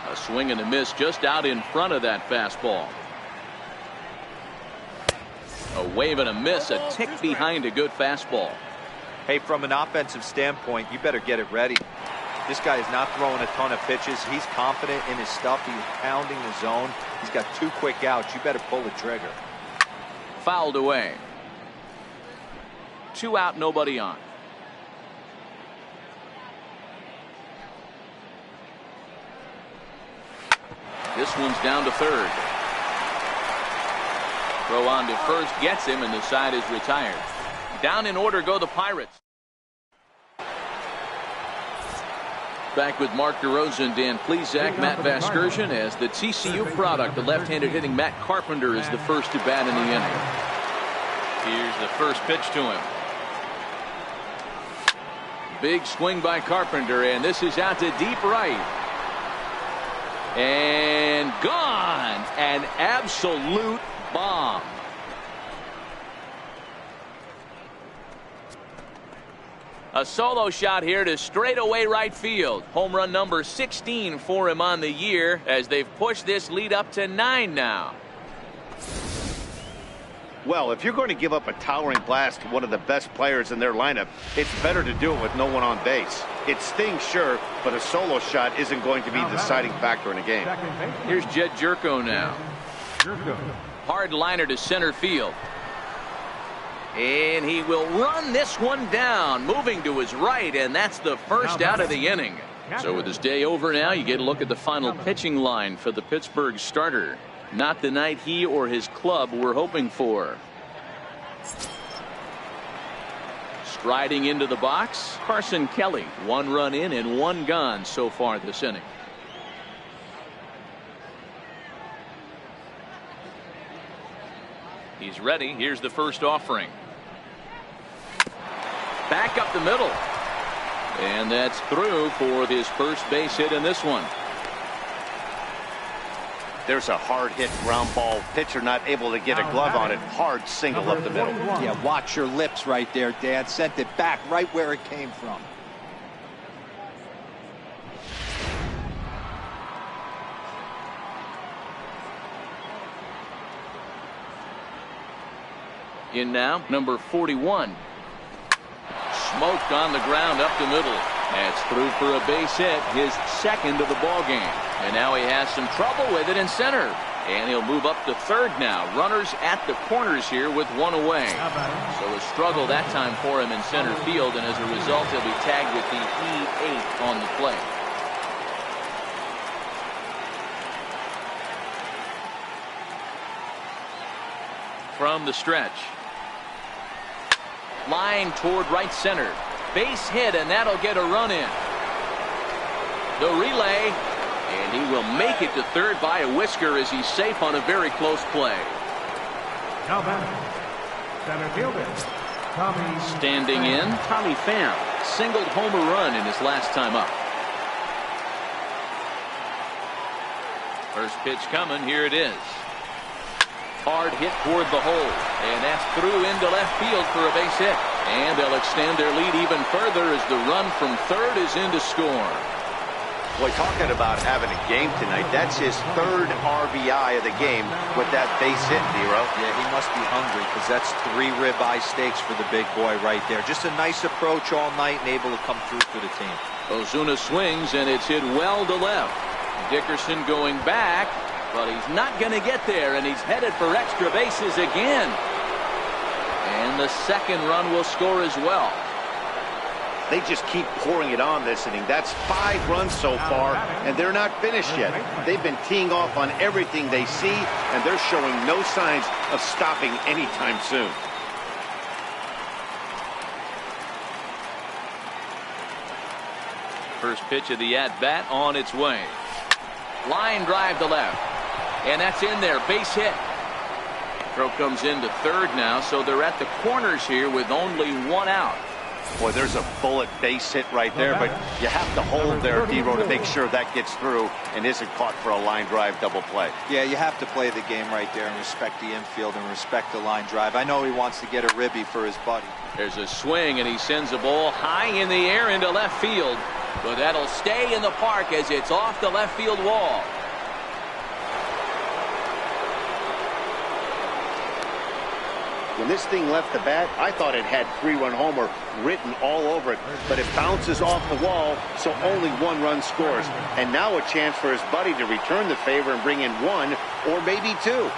A swing and a miss just out in front of that fastball. A wave and a miss, a tick behind a good fastball. Hey, from an offensive standpoint, you better get it ready. This guy is not throwing a ton of pitches. He's confident in his stuff. He's pounding the zone. He's got 2 quick outs. You better pull the trigger. Fouled away. 2 out, nobody on. This one's down to 3rd. Throw on to first, gets him, and the side is retired. Down in order go the Pirates. Back with Mark DeRosa, Dan Plesac, Matt Vasgersian as the TCU product. The left-handed hitting Matt Carpenter is the first to bat in the inning. Here's the first pitch to him. Big swing by Carpenter, and this is out to deep right. And gone. An absolute bomb. A solo shot here to straightaway right field. Home run number 16 for him on the year as they've pushed this lead up to 9 now. Well, if you're going to give up a towering blast to one of the best players in their lineup, it's better to do it with no one on base. It stings, sure, but a solo shot isn't going to be the deciding factor in a game. Here's Jed Jerko now. Hard liner to center field. And he will run this one down, moving to his right, and that's the first out of the inning. So with his day over now, you get a look at the final pitching line for the Pittsburgh starter. Not the night he or his club were hoping for. Striding into the box, Carson Kelly. 1 run in and 1 gone so far this inning. He's ready. Here's the first offering. Back up the middle. And that's through for his first base hit in this one. There's a hard hit ground ball. Pitcher not able to get a glove on it. Hard single up the middle. Yeah, watch your lips right there, Dan. Sent it back right where it came from. In now, number 41. Smoked on the ground up the middle. That's through for a base hit, his second of the ball game. And now he has some trouble with it in center. And he'll move up to third now. Runners at the corners here with one away. So a struggle that time for him in center field, and as a result he'll be tagged with the E8 on the play. From the stretch. Line toward right center. Base hit, and that'll get a run in. The relay, and he will make it to third by a whisker as he's safe on a very close play. Now back, center fielder, Tommy. Standing in, Tommy Pham singled home a run in his last time up. First pitch coming, here it is. Hard hit toward the hole, and that's through into left field for a base hit. And they'll extend their lead even further as the run from third is in to score. Boy, talking about having a game tonight, that's his third RBI of the game with that base hit, Nero. Yeah, he must be hungry because that's 3 ribeye steaks for the big boy right there. Just a nice approach all night and able to come through for the team. Ozuna swings, and it's hit well to left. Dickerson going back, but he's not going to get there, and he's headed for extra bases again. And the second run will score as well. They just keep pouring it on this inning. That's 5 runs so far, and they're not finished yet. They've been teeing off on everything they see, and they're showing no signs of stopping anytime soon. First pitch of the at-bat on its way. Line drive to left. And that's in there. Base hit. Throw comes into third now, so they're at the corners here with only one out. Boy, there's a bullet base hit right there, but you have to hold there, D-Row, to make sure that gets through and isn't caught for a line drive double play. Yeah, you have to play the game right there and respect the infield and respect the line drive. I know he wants to get a ribby for his buddy. There's a swing, and he sends a ball high in the air into left field. But that'll stay in the park as it's off the left field wall. When this thing left the bat, I thought it had 3-run homer written all over it, but it bounces off the wall, so only 1 run scores. And now a chance for his buddy to return the favor and bring in 1 or maybe 2.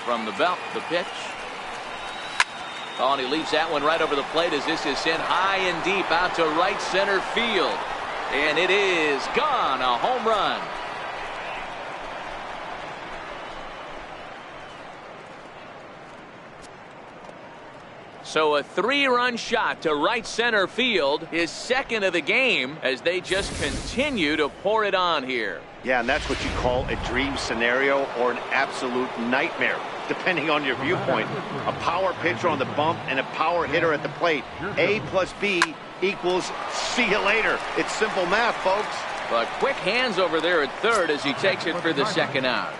From the belt, the pitch. Oh, and he leaves that one right over the plate as this is sent high and deep out to right center field. And it is gone, a home run. So a 3-run shot to right center field, his second of the game, as they just continue to pour it on here. Yeah, and that's what you call a dream scenario or an absolute nightmare, depending on your viewpoint. A power pitcher on the bump and a power hitter at the plate. A plus B equals see you later. It's simple math, folks. But quick hands over there at third as he takes it for the second out.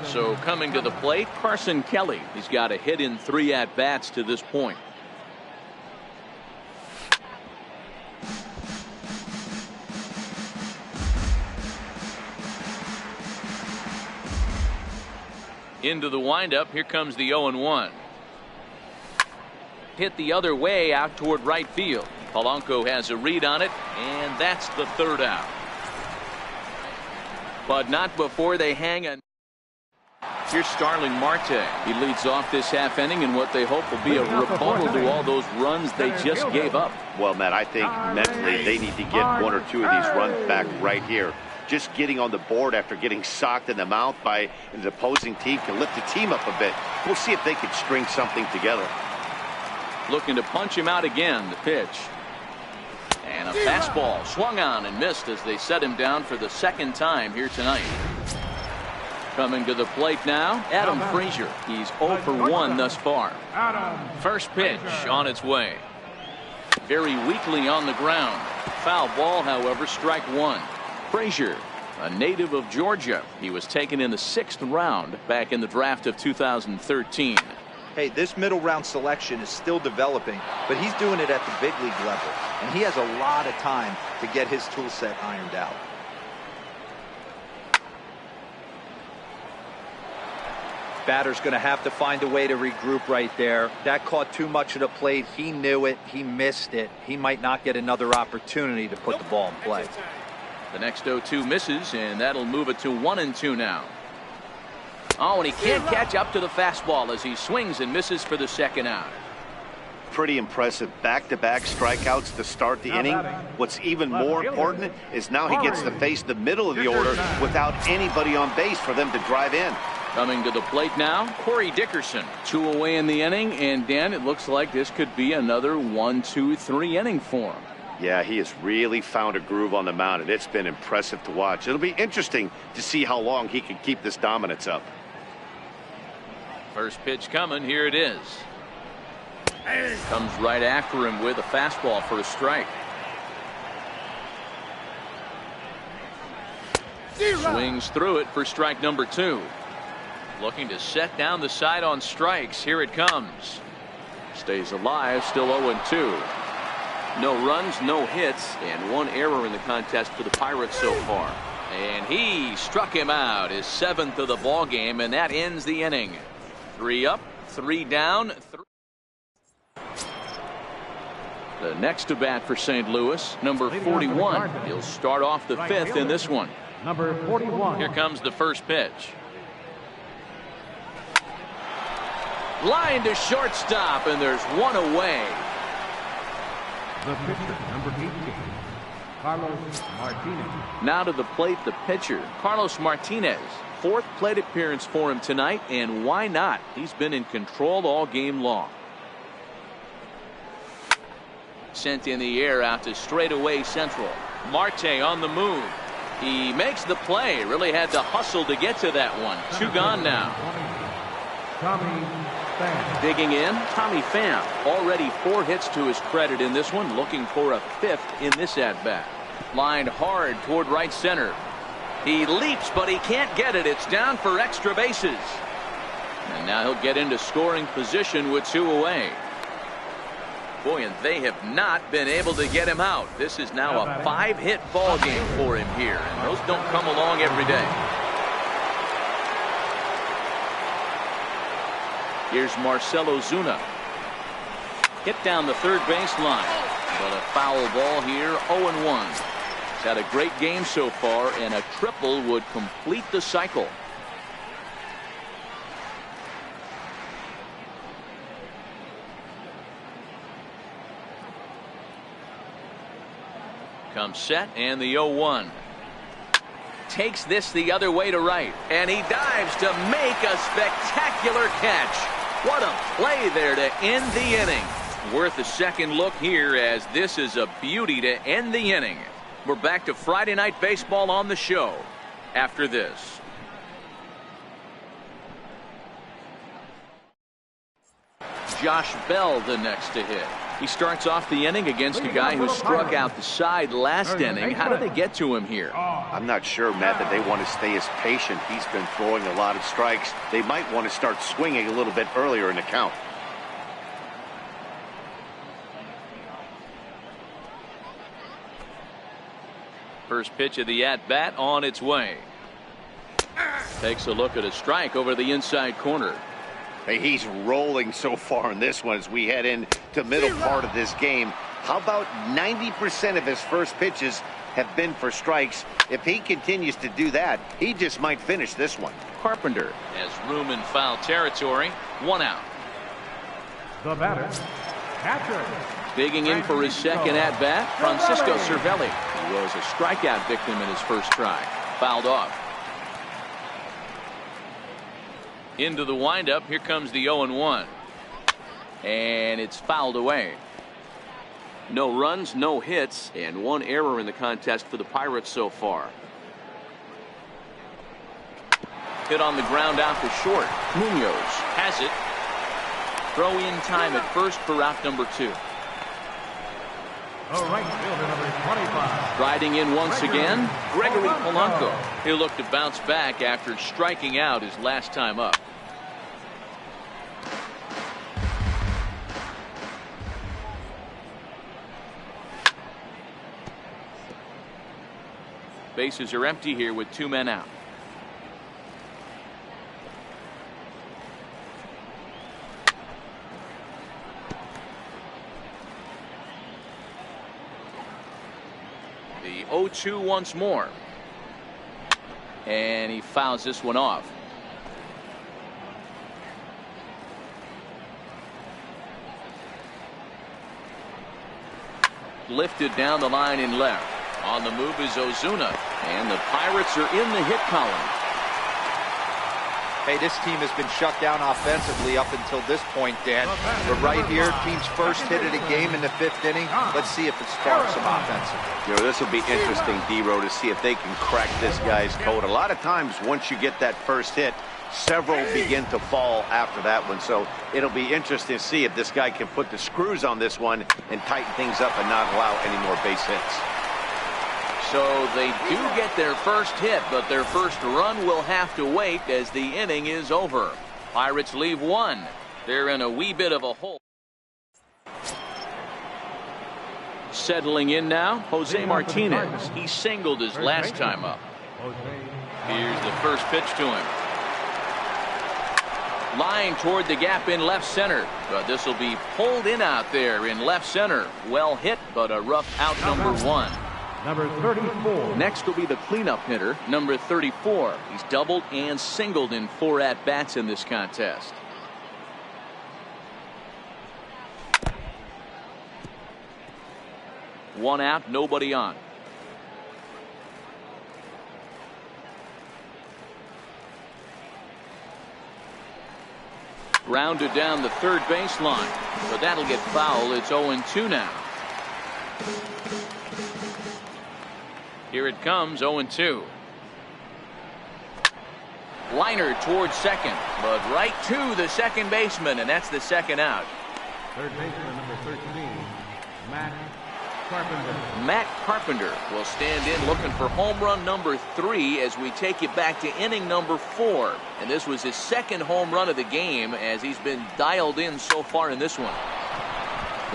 So coming to the plate, Carson Kelly. He's got a hit in 3 at-bats to this point. Into the windup, here comes the 0-1. Hit the other way out toward right field. Polanco has a read on it, and that's the third out. But not before they hang a... Here's Starling Marte. He leads off this half inning in what they hope will be a rebuttal to all those runs they just gave up. Well, Matt, I think mentally they need to get 1 or 2 of these runs back right here. Just getting on the board after getting socked in the mouth by the opposing team can lift the team up a bit. We'll see if they can string something together. Looking to punch him out again, the pitch. And a fastball swung on and missed as they set him down for the second time here tonight. Coming to the plate now, Adam Frazier. He's 0 for 1 thus far. First pitch on its way. Very weakly on the ground. Foul ball, however, strike one. Frazier, a native of Georgia. He was taken in the 6th round back in the draft of 2013. Hey, this middle round selection is still developing, but he's doing it at the big league level, and he has a lot of time to get his tool set ironed out. Batter's going to have to find a way to regroup right there. That caught too much of the plate. He knew it. He missed it. He might not get another opportunity to put the ball in play. The next 0-2 misses, and that'll move it to 1-2 now. Oh, and he can't catch up to the fastball as he swings and misses for the second out. Pretty impressive back-to-back strikeouts to start the inning. What's even more important is now he gets to face the middle of the order without anybody on base for them to drive in. Coming to the plate now, Corey Dickerson. 2 away in the inning, and Dan, it looks like this could be another 1-2-3 inning for him. Yeah, he has really found a groove on the mound, and it's been impressive to watch. It'll be interesting to see how long he can keep this dominance up. First pitch coming, here it is. Comes right after him with a fastball for a strike. Swings through it for strike number 2. Looking to set down the side on strikes. Here it comes. Stays alive, still 0-2. No runs, no hits, and 1 error in the contest for the Pirates so far. And he struck him out, his 7th of the ball game, and that ends the inning. 3 up, 3 down. The next to bat for St. Louis, number 41. He'll start off the 5th in this one. Number 41. Here comes the first pitch. Line to shortstop, and there's 1 away. The pitcher, number 18, Carlos Martinez. Now to the plate, the pitcher, Carlos Martinez. 4th plate appearance for him tonight, and why not? He's been in control all game long. Sent in the air out to straightaway central. Marte on the move. He makes the play. Really had to hustle to get to that one. 2 gone now. Tommy Pham. Digging in, Tommy Pham. Already 4 hits to his credit in this one. Looking for a 5th in this at-bat. Lined hard toward right center. He leaps, but he can't get it. It's down for extra bases. And now he'll get into scoring position with 2 away. Boy, and they have not been able to get him out. This is now a 5-hit ball game for him here, and those don't come along every day. Here's Marcell Ozuna. Hit down the third baseline, but a foul ball here, 0-1. He's had a great game so far, and a triple would complete the cycle. Comes set, and the 0-1. Takes this the other way to right, and he dives to make a spectacular catch. What a play there to end the inning. Worth a second look here, as this is a beauty to end the inning. We're back to Friday Night Baseball on the show after this. Josh Bell the next to hit. He starts off the inning against a guy who struck out the side last inning. How did they get to him here? I'm not sure, Matt, that they want to stay as patient. He's been throwing a lot of strikes. They might want to start swinging a little bit earlier in the count. First pitch of the at-bat on its way. Takes a look at a strike over the inside corner. Hey, he's rolling so far in this one as we head into middle part of this game. How about 90% of his first pitches have been for strikes? If he continues to do that, he just might finish this one. Carpenter has room in foul territory. 1 out. The batter, catcher. Digging in for his second at-bat, Francisco Cervelli. He was a strikeout victim in his first try. Fouled off. Into the windup. Here comes the 0-1. And it's fouled away. No runs, no hits, and 1 error in the contest for the Pirates so far. Hit on the ground out to short. Munoz has it. Throw in time at first for out number 2. The right fielder, number 25. Riding in once again, Gregory Polanco. He'll look to bounce back after striking out his last time up. Bases are empty here with 2 men out. The 0-2 once more. And he fouls this one off. Lifted down the line in left. On the move is Ozuna. And the Pirates are in the hit column. Hey, this team has been shut down offensively up until this point, Dan. But right here, team's first hit of the game in the 5th inning. Let's see if it sparks some offensive. You know, this will be interesting, D-Row, to see if they can crack this guy's code. A lot of times, once you get that first hit, several begin to fall after that one. So it'll be interesting to see if this guy can put the screws on this one and tighten things up and not allow any more base hits. So they do get their first hit, but their first run will have to wait as the inning is over. Pirates leave 1. They're in a wee bit of a hole. Settling in now, Jose Martinez. He singled his last time up. Here's the first pitch to him. Line toward the gap in left center, but this will be pulled in out there in left center. Well hit, but a rough out number 1. Number 34. Next will be the cleanup hitter, number 34. He's doubled and singled in 4 at-bats in this contest. One out, nobody on. Grounded down the third baseline, but that'll get foul. It's 0-2 now. Here it comes, 0-2. Liner towards second, but right to the second baseman, and that's the second out. Third baseman, number 13, Matt Carpenter. Matt Carpenter will stand in looking for home run number 3 as we take you back to inning number 4. And this was his second home run of the game as he's been dialed in so far in this one.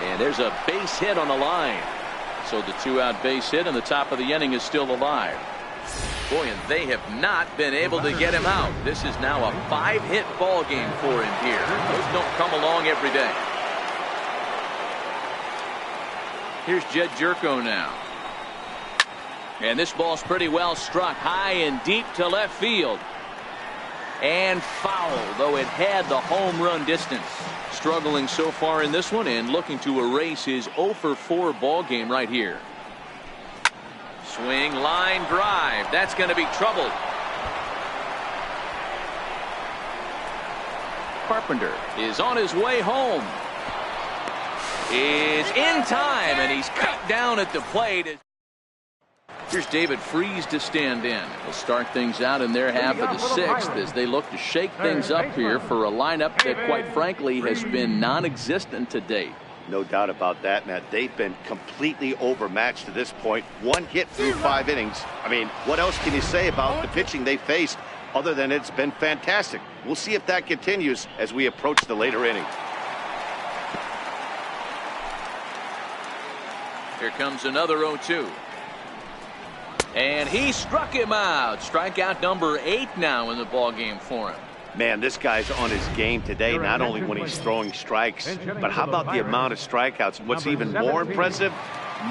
And there's a base hit on the line. So the 2-out base hit and the top of the inning is still alive. Boy, and they have not been able to get him out. This is now a 5-hit ball game for him here. Those don't come along every day. Here's Jed Jerko now. And this ball's pretty well struck high and deep to left field. And foul, though it had the home run distance. Struggling so far in this one and looking to erase his 0-for-4 ball game right here. Swing, line drive. That's going to be trouble. Carpenter is on his way home. Is in time, and he's cut down at the plate. Here's David Freese to stand in. We'll start things out in their half of the 6th as they look to shake things up here for a lineup that, quite frankly, has been non-existent to date. No doubt about that, Matt. They've been completely overmatched to this point. 1 hit through 5 innings. I mean, what else can you say about the pitching they faced other than it's been fantastic? We'll see if that continues as we approach the later innings. Here comes another 0-2. And he struck him out. Strikeout number 8 now in the ball game for him. Man, this guy's on his game today, not only when he's throwing strikes, but how about the amount of strikeouts? What's even more impressive,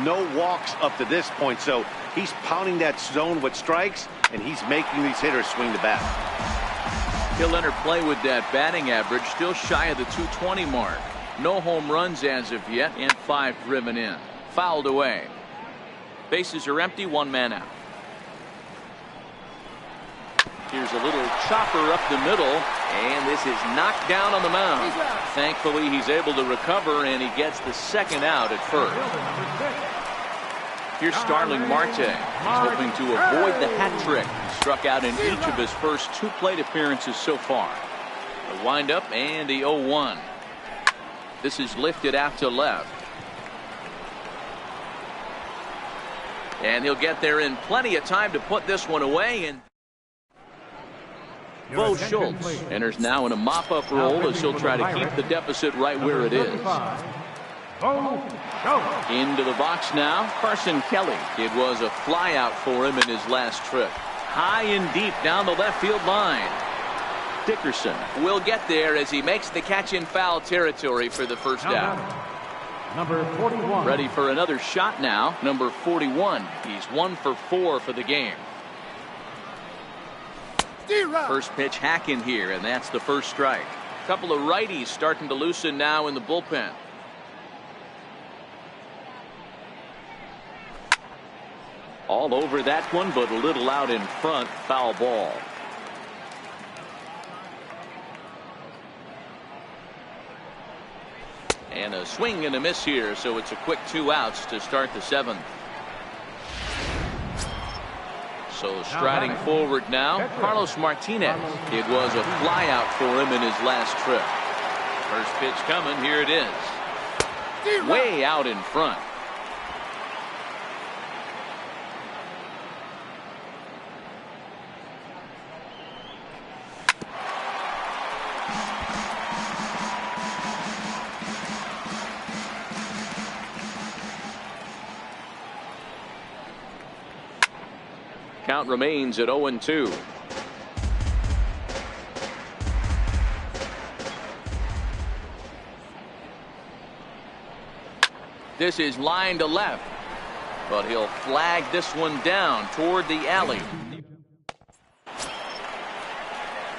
no walks up to this point. So he's pounding that zone with strikes, and he's making these hitters swing the bat. He'll enter play with that batting average, still shy of the 220 mark. No home runs as of yet, and 5 driven in. Fouled away. Bases are empty, 1 man out. Here's a little chopper up the middle, and this is knocked down on the mound. Thankfully, he's able to recover, and he gets the second out at first. Here's Starling Marte. He's hoping to avoid the hat trick. He struck out in each of his first 2 plate appearances so far. The windup and the 0-1. This is lifted out to left. And he'll get there in plenty of time to put this one away. And Bo Schultz enters now in a mop-up role as he'll try to keep the deficit right where it is. Into the box now, Carson Kelly. It was a flyout for him in his last trip. High and deep down the left field line. Dickerson will get there as he makes the catch in foul territory for the first down. Number 41. Ready for another shot now. Number 41. He's 1 for 4 for the game. First pitch hack in here, and that's the first strike. A couple of righties starting to loosen now in the bullpen. All over that one, but a little out in front. Foul ball. And a swing and a miss here, so it's a quick 2 outs to start the 7th. So striding forward now, Carlos Martinez. It was a flyout for him in his last trip. First pitch coming, here it is. Way out in front. Count remains at 0-2. This is line to left, but he'll flag this one down toward the alley.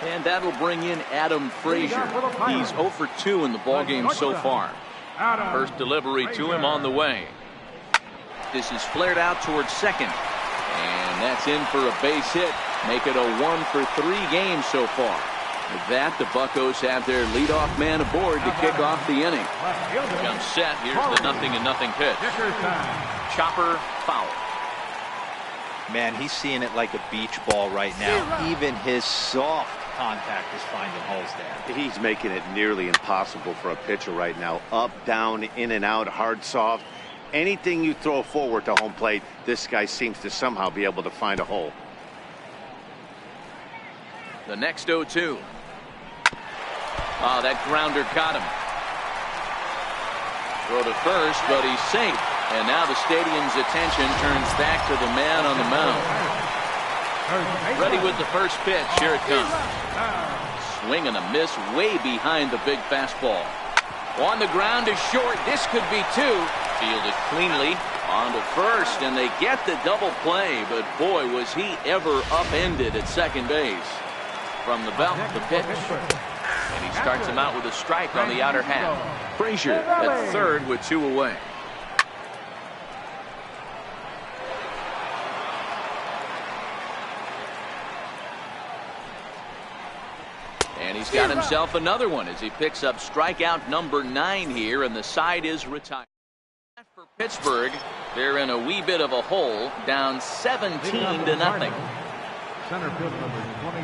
And that'll bring in Adam Frazier. He's 0 for 2 in the ballgame so far. First delivery to him on the way. This is flared out towards second. And that's in for a base hit. Make it a 1 for 3 game so far. With that, the Buccos have their leadoff man aboard to kick off the inning. Comes set. Here's the 0-0 pitch. Chopper foul. Man, he's seeing it like a beach ball right now. Even his soft contact is finding holes there. He's making it nearly impossible for a pitcher right now. Up, down, in and out, hard, soft. Anything you throw forward to home plate, this guy seems to somehow be able to find a hole. The next 0-2. Oh, that grounder caught him. Throw to first, but he's safe. And now the stadium's attention turns back to the man on the mound. Ready with the first pitch. Here it comes. Swing and a miss way behind the big fastball. On the ground is short. This could be 2. Fielded cleanly on to first, and they get the double play. But boy, was he ever upended at second base. From the belt, the pitch. And he starts him out with a strike on the outer half. Frazier at third with 2 away. And he's got himself another one as he picks up strikeout number 9 here, and the side is retired. For Pittsburgh, they're in a wee bit of a hole, down 17-0. Center field number 20.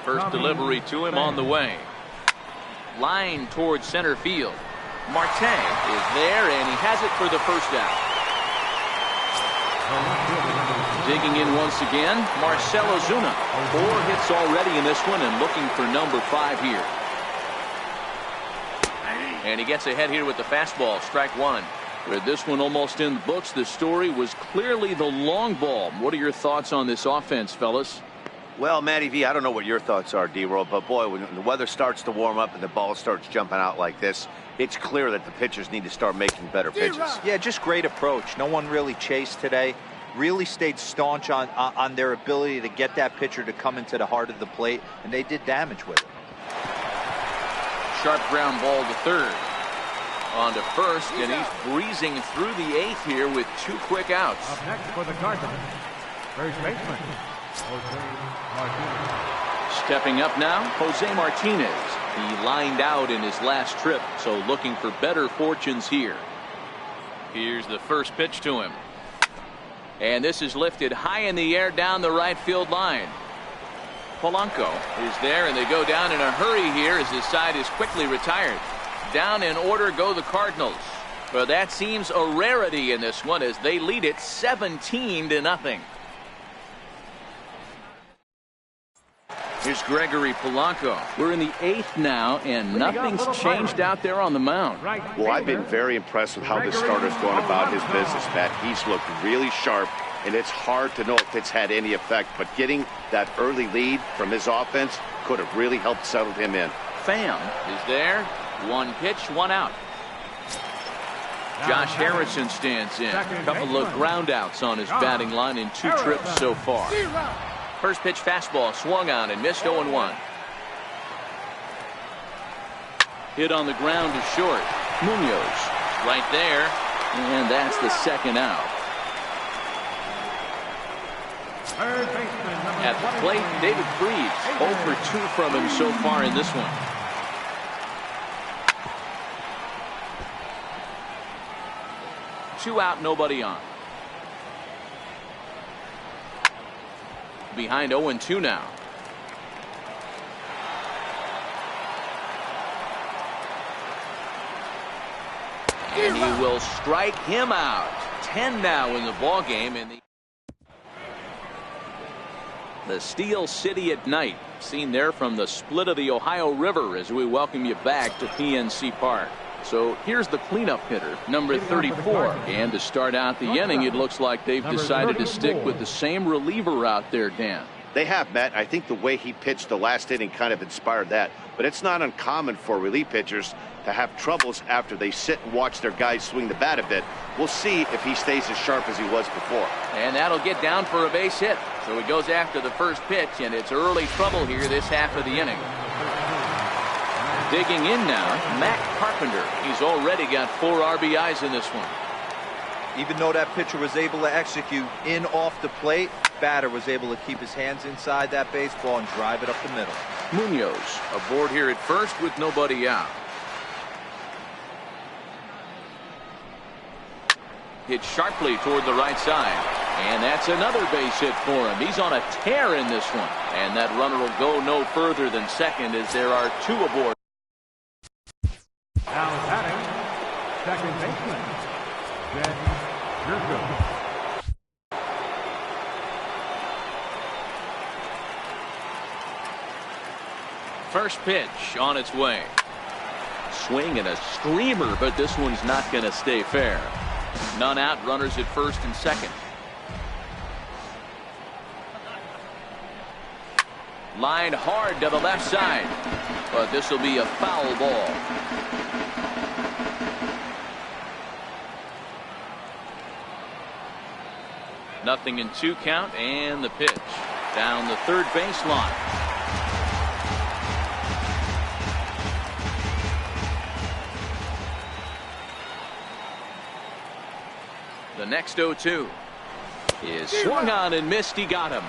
First delivery to him on the way. Line towards center field. Marte is there, and he has it for the first down. Digging in once again, Marcell Ozuna. 4 hits already in this one, and looking for number 5 here. And he gets ahead here with the fastball, strike 1. With this one almost in the books, the story was clearly the long ball. What are your thoughts on this offense, fellas? Well, Matty V, I don't know what your thoughts are, D-Roll, but boy, when the weather starts to warm up and the ball starts jumping out like this, it's clear that the pitchers need to start making better pitches. Yeah, just great approach. No one really chased today. Really stayed staunch on their ability to get that pitcher to come into the heart of the plate, and they did damage with it. Sharp ground ball to third. On to first, and he's breezing through the 8th here with 2 quick outs. Up next for the Cardinals, first baseman, Jose Martinez. Stepping up now, Jose Martinez. He lined out in his last trip, so looking for better fortunes here. Here's the first pitch to him. And this is lifted high in the air down the right field line. Polanco is there, and they go down in a hurry here as his side is quickly retired. Down in order go the Cardinals. But that seems a rarity in this one as they lead it 17-0. Here's Gregory Polanco. We're in the 8th now, and nothing's changed out there on the mound. Well, I've been very impressed with how this starter's going about his business, Matt. He's looked really sharp, and it's hard to know if it's had any effect. But getting that early lead from his offense could have really helped settle him in. Pham is there. 1 pitch, 1 out. Josh Harrison stands in. A couple of ground outs on his batting line in 2 trips so far. First pitch fastball swung on and missed 0-1. Hit on the ground to short. Munoz right there, and that's the 2nd out. At the plate, David Freese 0 for 2 from him so far in this one. Two out, nobody on. Behind 0-2 now. And he will strike him out. 10 now in the ball game in the Steel City at night, seen there from the split of the Ohio River as we welcome you back to PNC Park. So here's the cleanup hitter, number 34. And to start out the inning, it looks like they've decided to stick with the same reliever out there, Dan. They have, Matt. I think the way he pitched the last inning kind of inspired that. But it's not uncommon for relief pitchers to have troubles after they sit and watch their guys swing the bat a bit. We'll see if he stays as sharp as he was before. And that'll get down for a base hit. So he goes after the first pitch, and it's early trouble here this half of the inning. Digging in now, Matt Carpenter. He's already got 4 RBIs in this one. Even though that pitcher was able to execute in off the plate, batter was able to keep his hands inside that baseball and drive it up the middle. Munoz aboard here at first with nobody out. Hit sharply toward the right side. And that's another base hit for him. He's on a tear in this one. And that runner will go no further than second as there are 2 aboard. Now batting, second baseman, Ben Yurko. First pitch on its way. Swing and a screamer, but this one's not going to stay fair. None out, runners at first and second. Lined hard to the left side, but this will be a foul ball. Nothing in 2 count, and the pitch down the third baseline. The next 0-2 is swung on and missed. He got him.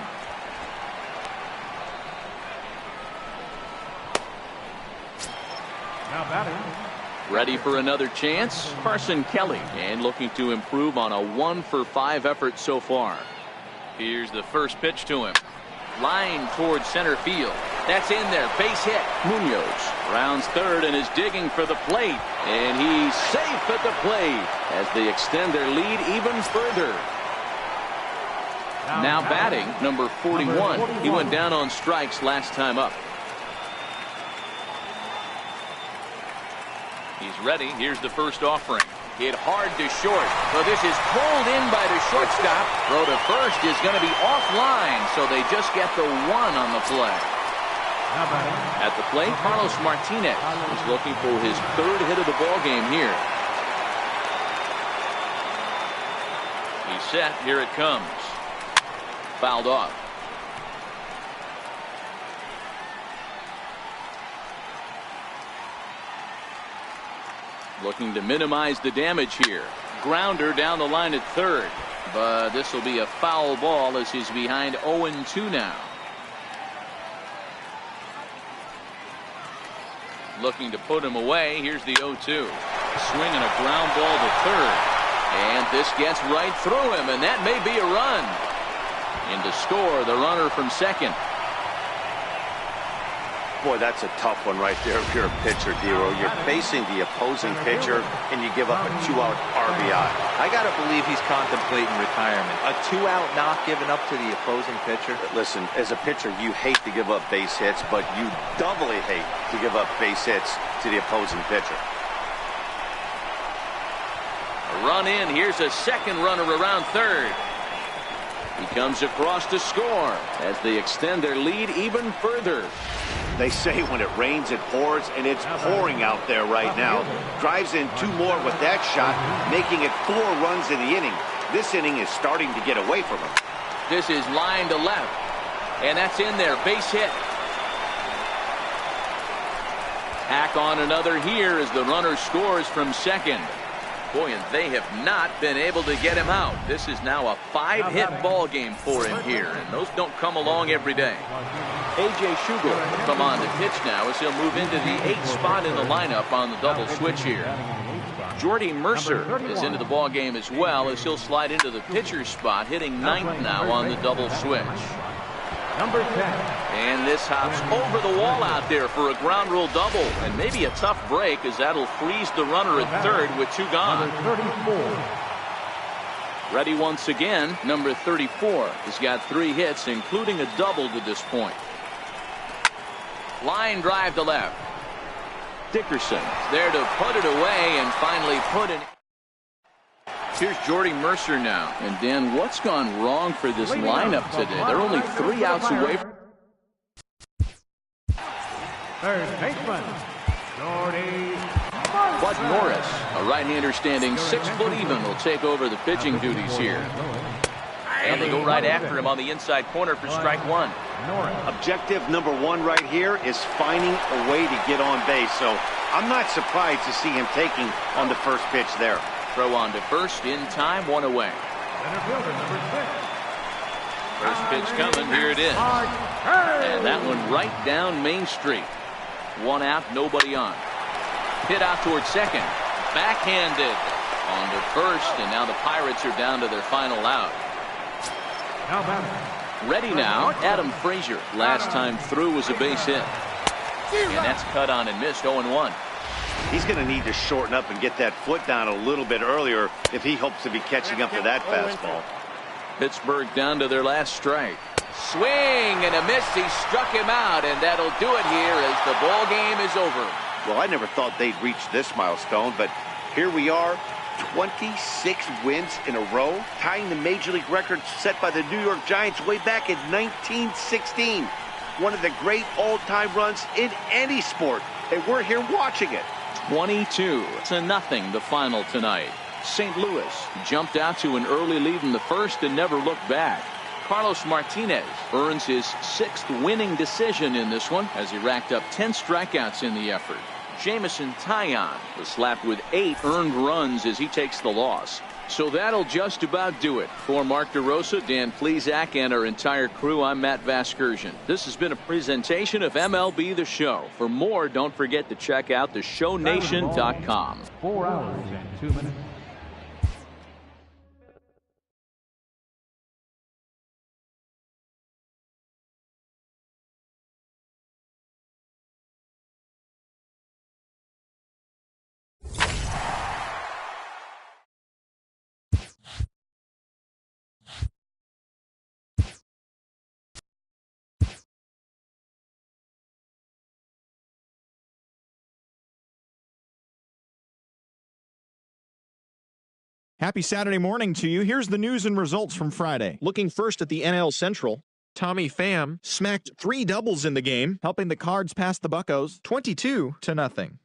Now batting. Ready for another chance, Carson Kelly, and looking to improve on a 1-for-5 effort so far. Here's the first pitch to him. Line towards center field. That's in there. Base hit. Munoz rounds third and is digging for the plate. And he's safe at the plate as they extend their lead even further. Now batting, number 41. He went down on strikes last time up. He's ready. Here's the first offering. Hit hard to short. So this is pulled in by the shortstop. Throw to first is going to be offline, so they just get the 1 on the play. At the plate, Carlos Martinez is looking for his 3rd hit of the ball game here. He's set. Here it comes. Fouled off. Looking to minimize the damage here. Grounder down the line at third. But this will be a foul ball as he's behind 0-2 now. Looking to put him away. Here's the 0-2. Swing and a ground ball to third. And this gets right through him, and that may be a run. In to score, the runner from second. Boy, that's a tough one right there if you're a pitcher, Dero. You're facing the opposing pitcher, and you give up a 2-out RBI. I got to believe he's contemplating retirement. A 2-out knock given up to the opposing pitcher. Listen, as a pitcher, you hate to give up base hits, but you doubly hate to give up base hits to the opposing pitcher. A run in. Here's a second runner around third. He comes across to score as they extend their lead even further. They say when it rains, it pours, and it's pouring out there right now. Drives in 2 more with that shot, making it 4 runs in the inning. This inning is starting to get away from him. This is line to left, and that's in there. Base hit. Tack on another here as the runner scores from second. Boy, and they have not been able to get him out. This is now a 5-hit ball game for him here, and those don't come along every day. A.J. Shugel will come on the pitch now as he'll move into the 8th spot in the lineup on the double switch here. Jordy Mercer is into the ball game as well as he'll slide into the pitcher's spot, hitting 9th now on the double switch. Number 10. And this hops over the wall out there for a ground rule double, and maybe a tough break as that'll freeze the runner at third with 2 gone. Number 34. Ready once again, number 34 has got 3 hits, including a double to this point. Line drive to left. Dickerson there to put it away and finally put it. Here's Jordy Mercer now. And Dan, what's gone wrong for this lineup today? They're only 3 outs away. Third baseman, Jordy. Bud Norris, a right-hander standing 6 foot even, will take over the pitching duties here. And they go right after him on the inside corner for strike 1. Objective number 1 right here is finding a way to get on base. So I'm not surprised to see him taking on the first pitch there. Throw on to first in time, 1 away. Center fielder, number 6. First pitch coming, here it is. And that one right down Main Street. 1 out, nobody on. Hit out towards second. Backhanded on to first, and now the Pirates are down to their final out. Ready now, Adam Frazier. Last time through was a base hit. And that's cut on and missed, 0-1. He's going to need to shorten up and get that foot down a little bit earlier if he hopes to be catching up to that fastball. Pittsburgh down to their last strike. Swing and a miss. He struck him out, and that'll do it here as the ball game is over. Well, I never thought they'd reach this milestone, but here we are, 26 wins in a row, tying the Major League record set by the New York Giants way back in 1916. One of the great all-time runs in any sport, and we're here watching it. 22-0 the final tonight. St. Louis jumped out to an early lead in the first and never looked back. Carlos Martinez earns his 6th winning decision in this one as he racked up 10 strikeouts in the effort. Jamison Taillon was slapped with 8 earned runs as he takes the loss. So that'll just about do it. For Mark DeRosa, Dan Plesac, and our entire crew, I'm Matt Vasgersian. This has been a presentation of MLB The Show. For more, don't forget to check out theshownation.com. 4 hours and 2 minutes. Happy Saturday morning to you. Here's the news and results from Friday. Looking first at the NL Central, Tommy Pham smacked 3 doubles in the game, helping the Cards pass the Buccos 22-0.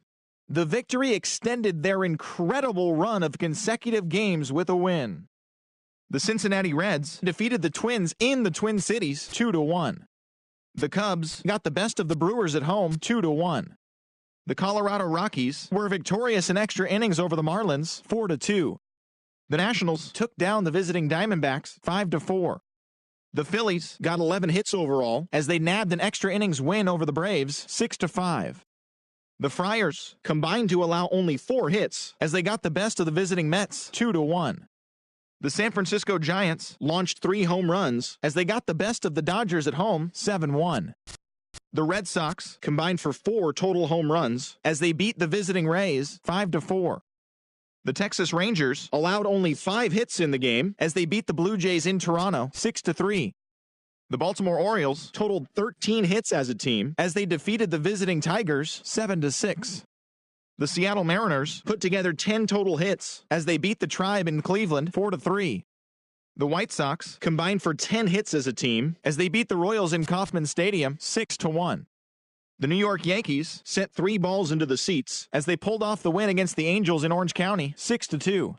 The victory extended their incredible run of consecutive games with a win. The Cincinnati Reds defeated the Twins in the Twin Cities 2-1. The Cubs got the best of the Brewers at home 2-1. The Colorado Rockies were victorious in extra innings over the Marlins 4-2. The Nationals took down the visiting Diamondbacks 5-4. The Phillies got 11 hits overall as they nabbed an extra innings win over the Braves 6-5. The Friars combined to allow only 4 hits as they got the best of the visiting Mets 2-1. The San Francisco Giants launched 3 home runs as they got the best of the Dodgers at home 7-1. The Red Sox combined for 4 total home runs as they beat the visiting Rays 5-4. The Texas Rangers allowed only 5 hits in the game as they beat the Blue Jays in Toronto 6-3. The Baltimore Orioles totaled 13 hits as a team as they defeated the visiting Tigers 7-6. The Seattle Mariners put together 10 total hits as they beat the Tribe in Cleveland 4-3. The White Sox combined for 10 hits as a team as they beat the Royals in Kauffman Stadium 6-1. The New York Yankees sent 3 balls into the seats as they pulled off the win against the Angels in Orange County 6-2.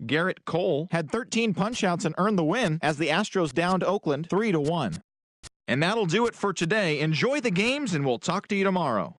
Garrett Cole had 13 punch-outs and earned the win as the Astros downed Oakland 3-1. And that'll do it for today. Enjoy the games, and we'll talk to you tomorrow.